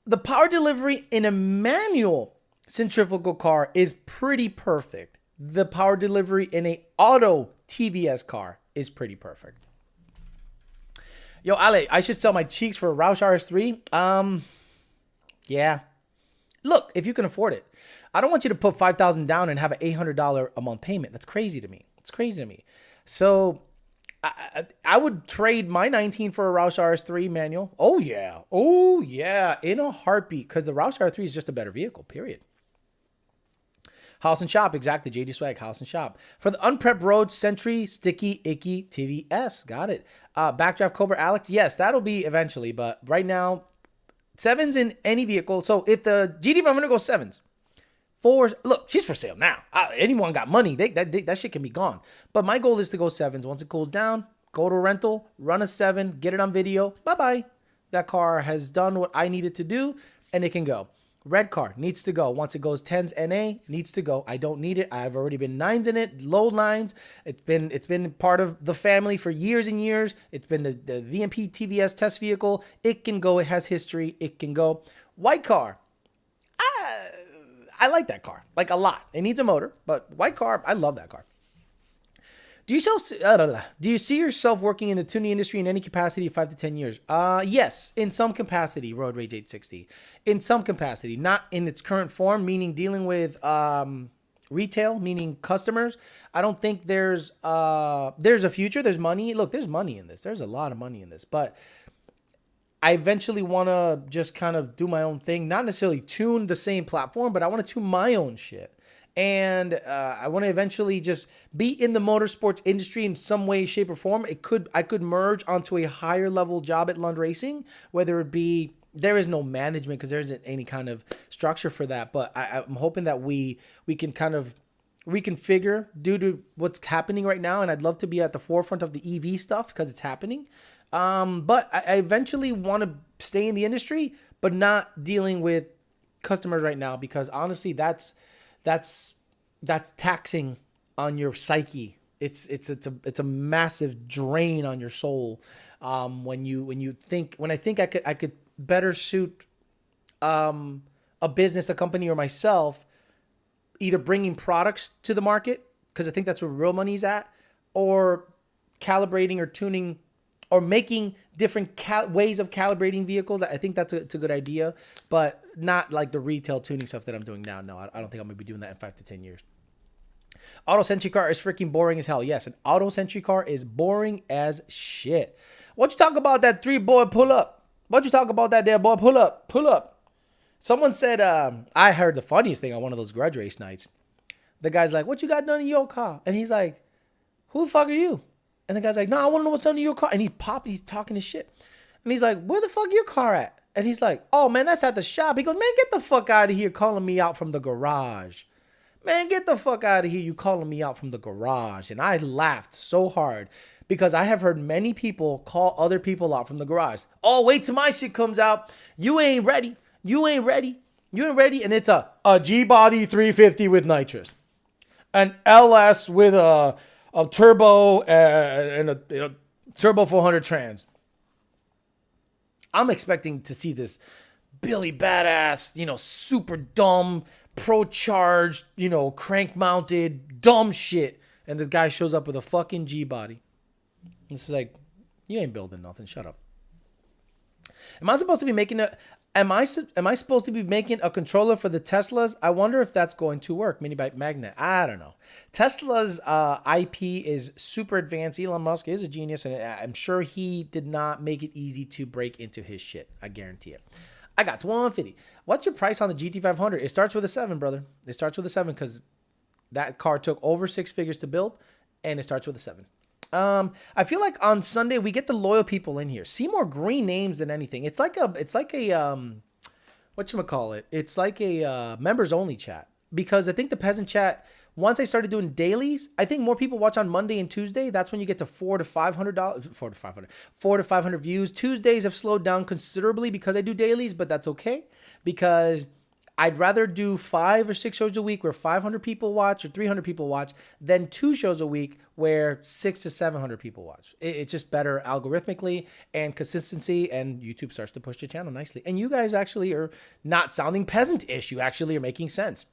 The power delivery in a manual centrifugal car is pretty perfect. The power delivery in a auto TVS car is pretty perfect. Yo, Ale, I should sell my cheeks for a Roush RS3. Yeah. Look, if you can afford it. I don't want you to put $5,000 down and have an $800 a month payment. That's crazy to me. It's crazy to me. So I would trade my 19 for a Roush RS3 manual. Oh, yeah. Oh, yeah. In a heartbeat. Because the Roush RS3 is just a better vehicle, period. House and shop, exactly. JD Swag, house and shop. For the unprepped road, Century, Sticky, Icky, TVS. Got it. Backdraft Cobra Alex. Yes, that'll be eventually. But right now, 7s in any vehicle. So if the GT500 goes 7s, 4s, look, she's for sale now. Anyone got money, that shit can be gone. But my goal is to go 7s. Once it cools down, go to a rental, run a 7, get it on video. Bye-bye. That car has done what I needed to do, and it can go. Red car needs to go. Once it goes 10s NA, needs to go. I don't need it. I've already been 9s in it, low lines. It's been part of the family for years and years. It's been the VMP TVS test vehicle. It can go. It has history. It can go. White car. I like that car, like a lot. It needs a motor, but white car, I love that car. Do you see yourself working in the tuning industry in any capacity 5 to 10 years? Yes, in some capacity, Road Rage 860. In some capacity, not in its current form, meaning dealing with retail, meaning customers. I don't think there's a future. There's money. Look, there's money in this. There's a lot of money in this, but I eventually want to just kind of do my own thing, not necessarily tune the same platform, but I want to tune my own shit. And I want to eventually just be in the motorsports industry in some way, shape, or form. I could merge onto a higher level job at Lund Racing, whether it be, there is no management because there isn't any kind of structure for that. But I'm hoping that we can kind of reconfigure due to what's happening right now. And I'd love to be at the forefront of the EV stuff because it's happening. But I eventually want to stay in the industry, but not dealing with customers right now, because honestly, that's taxing on your psyche. It's a massive drain on your soul. When I think I could better suit, a business, a company, or myself, either bringing products to the market, because I think that's where real money's at, or calibrating or tuning or making different ways of calibrating vehicles. I think it's a good idea, but not like the retail tuning stuff that I'm doing now. No, I don't think I'm going to be doing that in 5 to 10 years. Auto Century car is freaking boring as hell. Yes, an Auto Century car is boring as shit. What you talk about that 3-boy pull up? What you talk about that there, boy? Pull up. Someone said, I heard the funniest thing on one of those grudge race nights. The guy's like, what you got done in your car? And he's like, who the fuck are you? And the guy's like, no, I want to know what's under your car. And he's talking his shit. And he's like, where the fuck your car at? And he's like, oh, man, that's at the shop. He goes, man, get the fuck out of here calling me out from the garage. Man, get the fuck out of here, you calling me out from the garage. And I laughed so hard because I have heard many people call other people out from the garage. Oh, wait till my shit comes out. You ain't ready. You ain't ready. And it's a G-Body 350 with nitrous. An LS with a turbo and a turbo 400 trans. I'm expecting to see this Billy Badass, super dumb, pro-charged, crank mounted, dumb shit. And this guy shows up with a fucking G-Body. It's like, you ain't building nothing. Shut up. Am I supposed to be making Am I supposed to be making a controller for the Teslas? I wonder if that's going to work. Mini Byte Magnet. I don't know. Tesla's IP is super advanced. Elon Musk is a genius, and I'm sure he did not make it easy to break into his shit. I guarantee it. I got 150. What's your price on the GT500? It starts with a 7, brother. It starts with a 7 because that car took over 6 figures to build, and it starts with a 7. I feel like on Sunday we get the loyal people in here. See more green names than anything. It's like a whatchamacallit? It's like a members only chat. Because I think the Peasant chat, once I started doing dailies, I think more people watch on Monday and Tuesday. That's when you get to $400 to $500 views. Tuesdays have slowed down considerably because I do dailies, but that's okay because I'd rather do 5 or 6 shows a week where 500 people watch or 300 people watch than 2 shows a week where 600 to 700 people watch. It's just better algorithmically and consistency, and YouTube starts to push your channel nicely. And you guys actually are not sounding peasant-ish. You actually are making sense.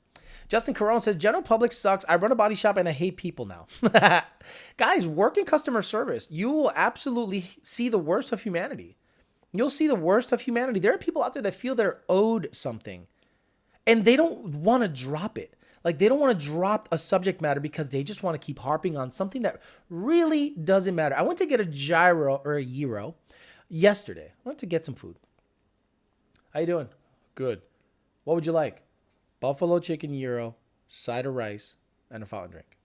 Justin Carone says, general public sucks. I run a body shop and I hate people now. Guys, work in customer service. You will absolutely see the worst of humanity. You'll see the worst of humanity. There are people out there that feel they're owed something. And they don't want to drop it. Like, they don't want to drop a subject matter because they just want to keep harping on something that really doesn't matter. I went to get a gyro or a gyro yesterday. I went to get some food. How you doing? Good. What would you like? Buffalo chicken gyro, side of rice, and a fountain drink.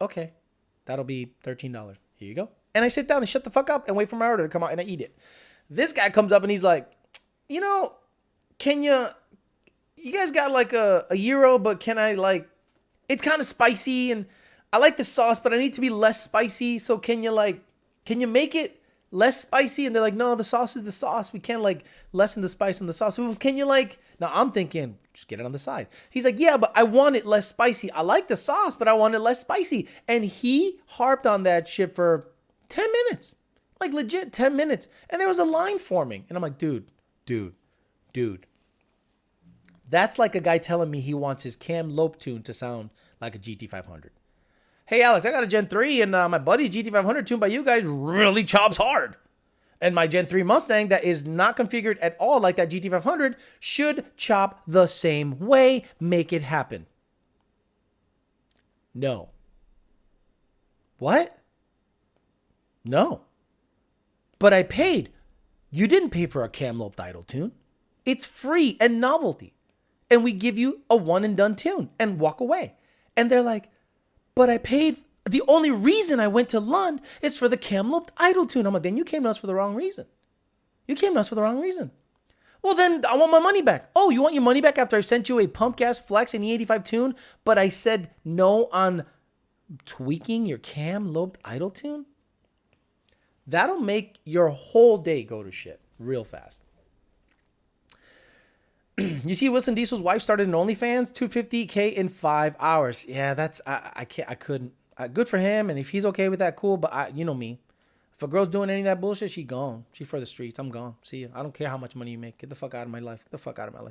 Okay. That'll be $13. Here you go. And I sit down and shut the fuck up and wait for my order to come out and I eat it. This guy comes up and he's like, can you guys got like a gyro, but can I it's kind of spicy and I like the sauce, but I need to be less spicy. So can you make it less spicy? And they're like, no, the sauce is the sauce. We can't lessen the spice on the sauce. Can you now I'm thinking, just get it on the side. He's like, yeah, but I want it less spicy. I like the sauce, but I want it less spicy. And he harped on that shit for 10 minutes, like legit 10 minutes. And there was a line forming. And I'm like, dude. That's like a guy telling me he wants his Cam Lope tune to sound like a GT500. Hey, Alex, I got a Gen 3, and my buddy's GT500 tuned by you guys really chops hard. And my Gen 3 Mustang that is not configured at all like that GT500 should chop the same way. Make it happen. No. What? No. But I paid. You didn't pay for a Cam Lope idle tune. It's free and novelty. And we give you a one and done tune and walk away. And they're like, but I paid. The only reason I went to Lund is for the Cam Lope idle tune. I'm like, then you came to us for the wrong reason. Well, then I want my money back. Oh, you want your money back after I sent you a pump gas flex and E85 tune, but I said no on tweaking your Cam Lope idle tune? That'll make your whole day go to shit real fast. You see, Wilson Diesel's wife started an OnlyFans, $250K in 5 hours. Yeah, that's I couldn't. Good for him, and if he's okay with that, cool. But you know me, if a girl's doing any of that bullshit, she gone. She for the streets. I'm gone. See you. I don't care how much money you make. Get the fuck out of my life.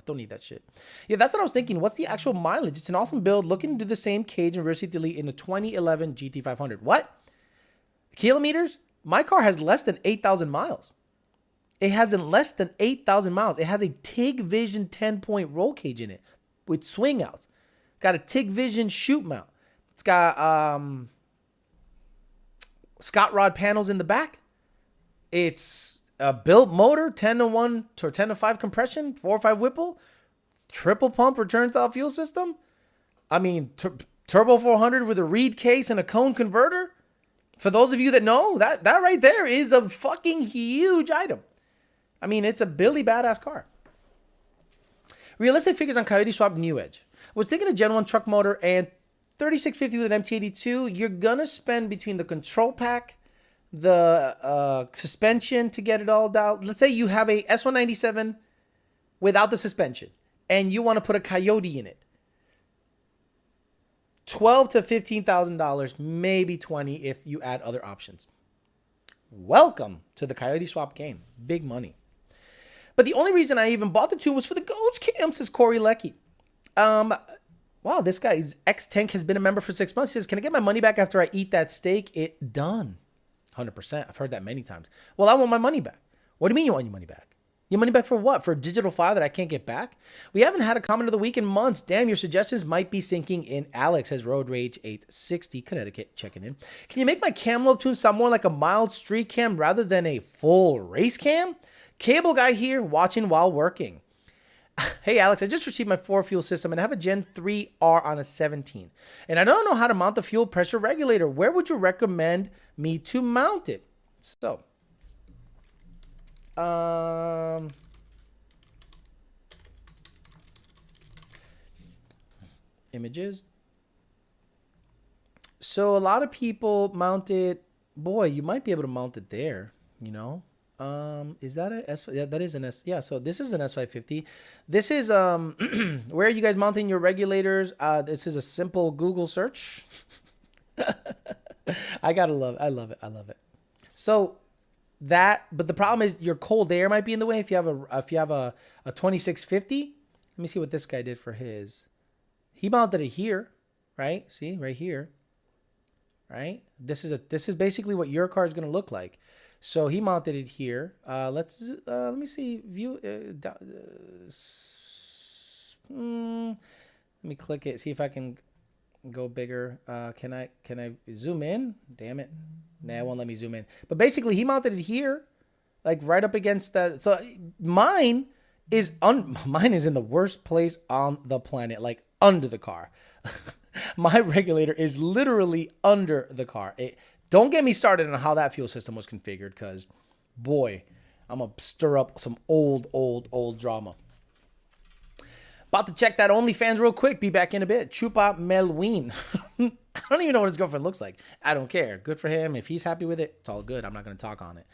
Don't need that shit. Yeah, that's what I was thinking. What's the actual mileage? It's an awesome build. Looking to do the same cage and rear seat delete in a 2011 GT500. What? Kilometers? My car has less than 8,000 miles. It has less than 8,000 miles. It has a TIG Vision 10-point roll cage in it with swing outs. Got a TIG Vision shoot mount. It's got Scott Rod panels in the back. It's a built motor, 10-to-1 or 10-to-5 compression, 4.5 Whipple, triple pump return style fuel system. I mean, turbo 400 with a reed case and a cone converter. For those of you that know, that right there is a fucking huge item. I mean, it's a Billy badass car. Realistic figures on Coyote Swap New Edge. Was thinking a Gen 1 truck motor and 3650 with an MT82. You're going to spend between the control pack, the suspension to get it all down. Let's say you have a S197 without the suspension and you want to put a Coyote in it. $12,000 to $15,000, maybe $20,000 if you add other options. Welcome to the Coyote Swap game. Big money. But the only reason I even bought the two was for the Ghost Cam, says Corey Leckie. Wow, this guy's X-Tank has been a member for 6 months. He says, can I get my money back after I eat that steak? Done. 100%. I've heard that many times. Well, I want my money back. What do you mean you want your money back? Your money back for what? For a digital file that I can't get back? We haven't had a comment of the week in months. Damn, your suggestions might be sinking in. Alex has Road Rage 860, Connecticut, checking in. Can you make my cam lobe tune sound more like a mild street cam rather than a full race cam? Cable guy here, watching while working. Hey, Alex, I just received my 4 fuel system and I have a Gen 3R on a 17. And I don't know how to mount the fuel pressure regulator. Where would you recommend me to mount it? So, images. So a lot of people mount it. Boy, you might be able to mount it there, you know. Is that a S? Yeah, that is an S. Yeah, so this is an S550. This is where are you guys mounting your regulators? This is a simple Google search. I gotta love it. I love it. I love it. So that, but the problem is your cold air might be in the way if you have a 2650. Let me see what this guy did for his. He mounted it here, right? See, right here. Right? This is basically what your car is going to look like. So he mounted it here. Let me see view let me click it, see if I can go bigger. Can I zoom in? Damn it. Nah, it won't let me zoom in. But basically he mounted it here, like right up against that. So mine is in the worst place on the planet, like under the car. My regulator is literally under the car. Don't get me started on how that fuel system was configured, because boy, I'm gonna stir up some old drama. About to check that OnlyFans real quick. Be back in a bit. Chupa Melween. I don't even know what his girlfriend looks like. I don't care. Good for him. If he's happy with it, it's all good. I'm not going to talk on it.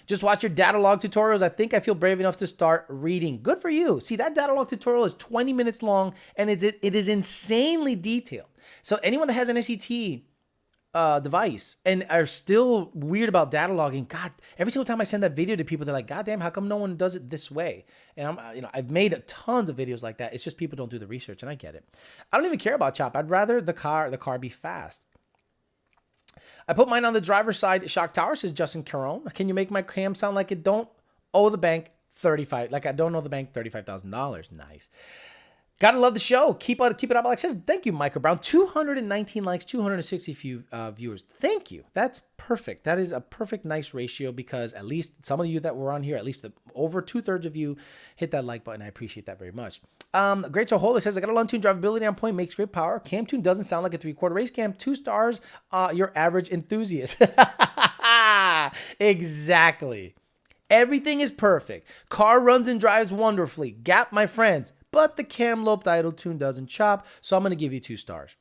Just watch your data log tutorials. I think I feel brave enough to start reading. Good for you. See, that data log tutorial is 20 minutes long, and it is insanely detailed. So anyone that has an SET device and are still weird about data logging, God, every single time I send that video to people, they're like, God damn, how come no one does it this way? And I've made tons of videos like that. It's just people don't do the research, and I get it. I don't even care about chop. I'd rather the car be fast. I put mine on the driver's side shock tower, says Justin Caron. Can you make my cam sound like it don't owe the bank $35,000? Nice. Gotta love the show. Keep it up. Alex says, thank you, Michael Brown. 219 likes, 260 viewers. Thank you. That's perfect. That is a perfect, nice ratio, because at least some of you that were on here, at least over 2/3 of you hit that like button. I appreciate that very much. Great Joe Holler says, I got a Lund tune drivability on point, makes great power. Cam tune doesn't sound like a 3/4 race cam. 2 stars, your average enthusiast. Exactly. Everything is perfect. Car runs and drives wonderfully. Gap, my friends. But the cam lobe idle tune doesn't chop, so I'm going to give you 2 stars.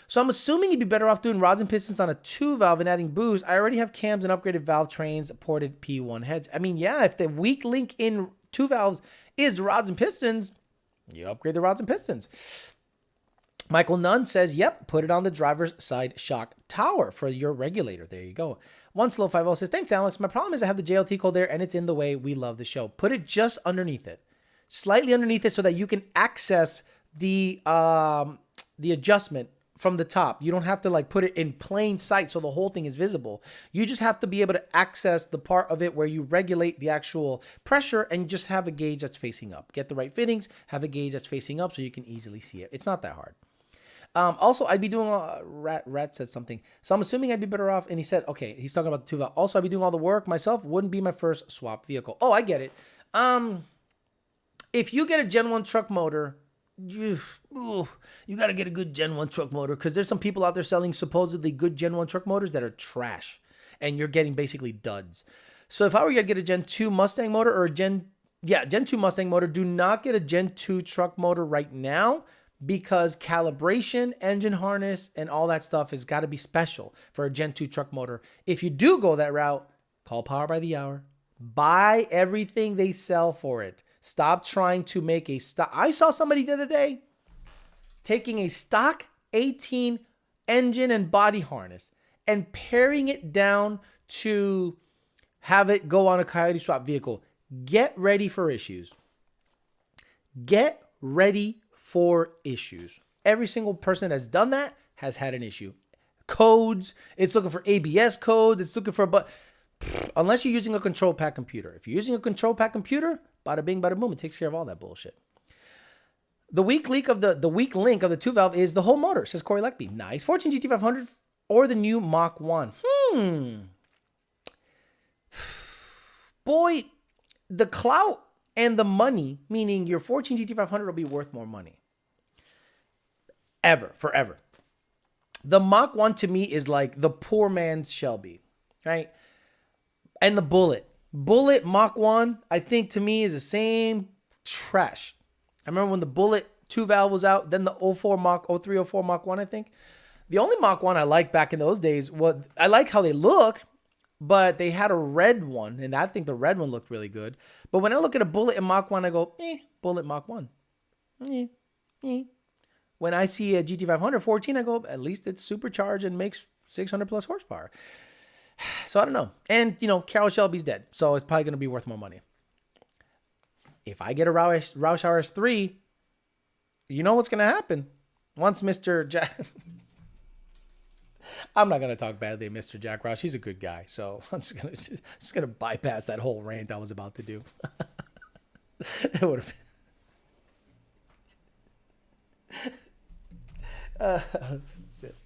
So I'm assuming you'd be better off doing rods and pistons on a 2-valve and adding boost. I already have cams and upgraded valve trains, ported P1 heads. I mean, yeah, if the weak link in 2 valves is the rods and pistons, you upgrade the rods and pistons. Michael Nunn says, yep, put it on the driver's side shock tower for your regulator. There you go. One Slow 50 says, thanks, Alex. My problem is I have the JLT cold air and it's in the way. We love the show. Put it just underneath it. Slightly underneath it so that you can access the adjustment from the top. You don't have to like put it in plain sight so the whole thing is visible. You just have to be able to access the part of it where you regulate the actual pressure, and you just have a gauge that's facing up. Get the right fittings, have a gauge that's facing up so you can easily see it. It's not that hard. Also, I'd be doing, Rat said something. So I'm assuming I'd be better off. And he said, okay, he's talking about the 2-valve. Also, I'd be doing all the work myself. Wouldn't be my first swap vehicle. Oh, I get it. If you get a Gen 1 truck motor, you got to get a good Gen 1 truck motor, because there's some people out there selling supposedly good Gen 1 truck motors that are trash, and you're getting basically duds. So if I were you to get a Gen 2 Mustang motor or a Gen 2 Mustang motor, do not get a Gen 2 truck motor right now, because calibration, engine harness, and all that stuff has got to be special for a Gen 2 truck motor. If you do go that route, call Power by the Hour. Buy everything they sell for it. Stop trying to make a stock. I saw somebody the other day taking a stock 18 engine and body harness and paring it down to have it go on a Coyote swap vehicle. Get ready for issues. Get ready for issues. Every single person that's done that has had an issue. Codes. It's looking for ABS codes. It's looking for, but Unless you're using a control pack computer. If you're using a control pack computer, bada bing, bada boom, it takes care of all that bullshit. The weak link of the weak link of the 2-valve is the whole motor, says Corey Leckby. Nice. 14 GT500 or the new Mach 1. Boy, the clout and the money, meaning your 14 GT500 will be worth more money. Forever. The Mach 1 to me is like the poor man's Shelby, right? And the Bullet Mach 1, I think to me is the same trash. I remember when the Bullet 2-valve was out, then the 03, 04 Mach 1, I think. The only Mach 1 I liked back in those days, I like how they look, but they had a red one, and I think the red one looked really good. But when I look at a Bullet in Mach 1, I go, Bullet Mach 1. When I see a GT500 14, I go, at least it's supercharged and makes 600 plus horsepower. So I don't know. And, Carroll Shelby's dead, so it's probably going to be worth more money. If I get a Roush RS3, you know what's going to happen. Once Mr. Jack... I'm not going to talk badly of Mr. Jack Roush. He's a good guy, so I'm just going to bypass that whole rant I was about to do. It would have been... shit.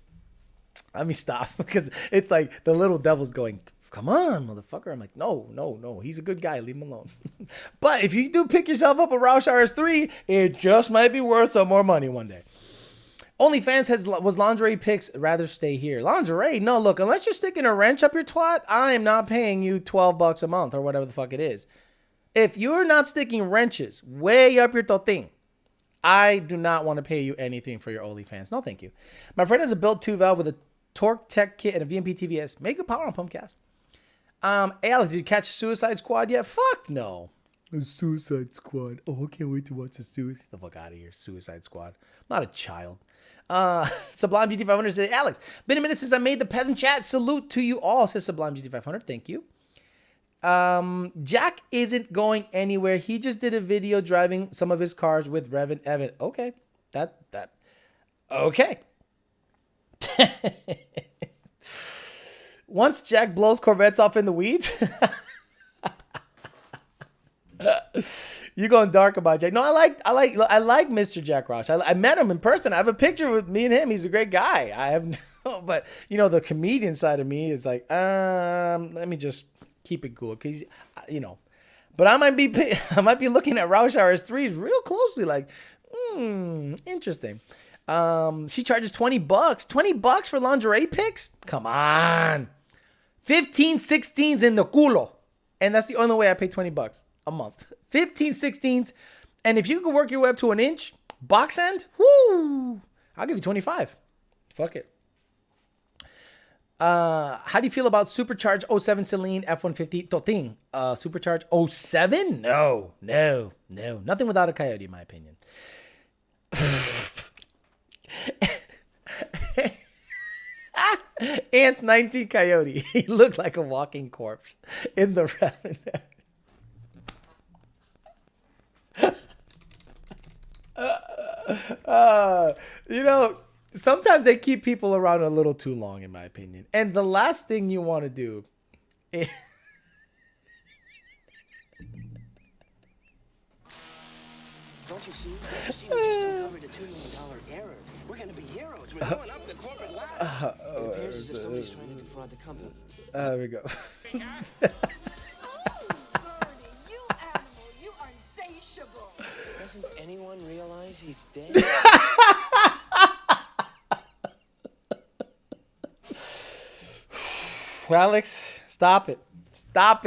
Let me stop, because it's like the little devil's going, come on, motherfucker. I'm like, no. He's a good guy. Leave him alone. But if you do pick yourself up a Roush RS3, it just might be worth some more money one day. OnlyFans was lingerie pics. Rather stay here. Lingerie? No, look, unless you're sticking a wrench up your twat, I am not paying you $12 a month or whatever the fuck it is. If you're not sticking wrenches way up your toting, I do not want to pay you anything for your OnlyFans. No, thank you. My friend has a built 2-valve with a Torque Tech kit and a VMP TVS. Make a power on Pumpcast. Hey, Alex, did you catch Suicide Squad yet? Fuck no. A Suicide Squad. Oh, I can't wait to watch the Suicide. Get the fuck out of here, Suicide Squad. I'm not a child. Sublime GT500 says, Alex, been a minute since I made the Peasant chat. Salute to you all, says Sublime GT500. Thank you. Jack isn't going anywhere. He just did a video driving some of his cars with Revan Evan. Okay. Okay. Once Jack blows Corvettes off in the weeds, you going dark about Jack. No, I like Mr. Jack Roush. I met him in person. I have a picture with me and him. He's a great guy. I have no, but the comedian side of me is like, let me just keep it cool, because but I might be looking at Roush RS3s real closely, like, interesting. She charges $20 for lingerie pics. Come on, 15 16s in the culo, and that's the only way I pay $20 a month. 15 16s, and if you could work your way up to an inch box end, whoo, I'll give you 25. Fuck it. How do you feel about supercharged 07 Celine F-150 Toting? Supercharged 07? No. Nothing without a Coyote, in my opinion. Ant 19 Coyote. He looked like a walking corpse in the rabbit. Sometimes they keep people around a little too long, in my opinion. And the last thing you want to do is... Don't you see? We just uncovered a $2 million error. We're going to be heroes. We're going up the corporate ladder. It appears as if somebody's trying to defraud the company. There we go. You animal, you are insatiable. Doesn't anyone realize he's dead? Alex, stop it. Stop.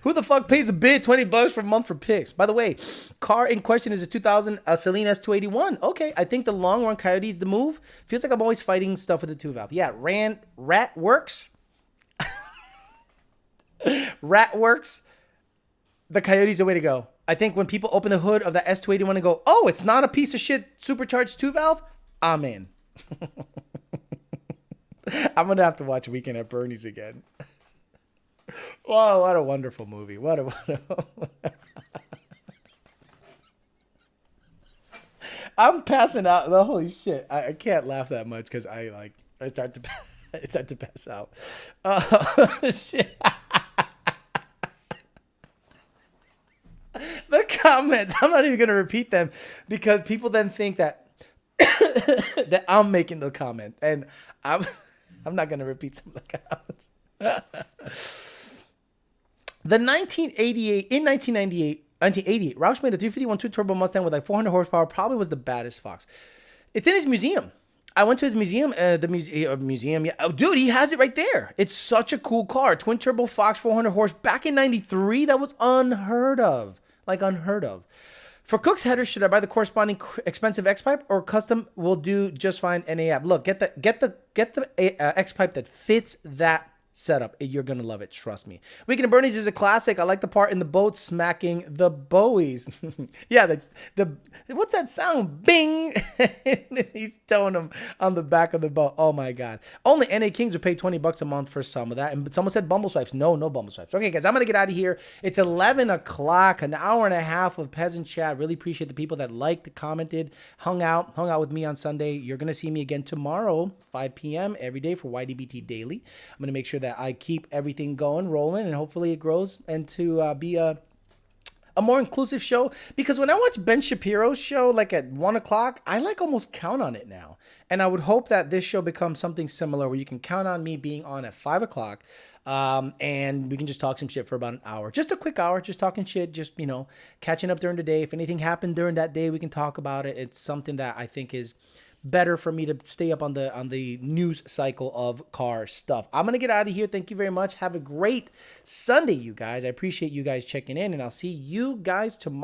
Who the fuck pays a bid $20 for a month for pics? By the way, car in question is a 2000 Celine S281. Okay, I think the long run Coyote is the move. Feels like I'm always fighting stuff with the 2-valve. Yeah, Rat works. Rat works. The Coyote's the way to go. I think when people open the hood of the S281 and go, oh, it's not a piece of shit supercharged 2-valve, I'm in. I'm going to have to watch Weekend at Bernie's again. Wow, what a wonderful movie. What a I'm passing out. Holy shit. I can't laugh that much because I I start to pass out. Shit. The comments. I'm not even gonna repeat them because people then think that that I'm making the comment, and I'm not gonna repeat some of the comments. The 1988, Roush made a 351 2-turbo Mustang with like 400 horsepower. Probably was the baddest Fox. It's in his museum. I went to his museum, museum. Yeah. Oh, dude, he has it right there. It's such a cool car. Twin turbo Fox, 400 horse. Back in 93, that was unheard of. Like unheard of. For Cook's headers, should I buy the corresponding expensive X-pipe or custom will do just fine NA app? Look, get the X-pipe that fits that setup. You're gonna love it, trust me. Weekend of Bernie's is a classic. I like the part in the boat smacking the buoys. Yeah, the what's that sound? Bing. He's towing them on the back of the boat. Oh my god. Only NA Kings would pay $20 a month for some of that. And someone said bumble swipes. No bumble swipes. Okay, guys, I'm gonna get out of here. It's 11 o'clock, an hour and a half of Peasant Chat. Really appreciate the people that liked, commented, hung out with me on Sunday. You're gonna see me again tomorrow, 5 p.m. every day for YDBT Daily. I'm gonna make sure that I keep everything going, rolling, and hopefully it grows and to be a more inclusive show. Because when I watch Ben Shapiro's show like at 1 o'clock, I like almost count on it now. And I would hope that this show becomes something similar where you can count on me being on at 5 o'clock. And we can just talk some shit for about an hour. Just a quick hour, just talking shit, just, catching up during the day. If anything happened during that day, we can talk about it. It's something that I think is better for me to stay up on the news cycle of car stuff. I'm going to get out of here. Thank you very much. Have a great Sunday, you guys. I appreciate you guys checking in, and I'll see you guys tomorrow.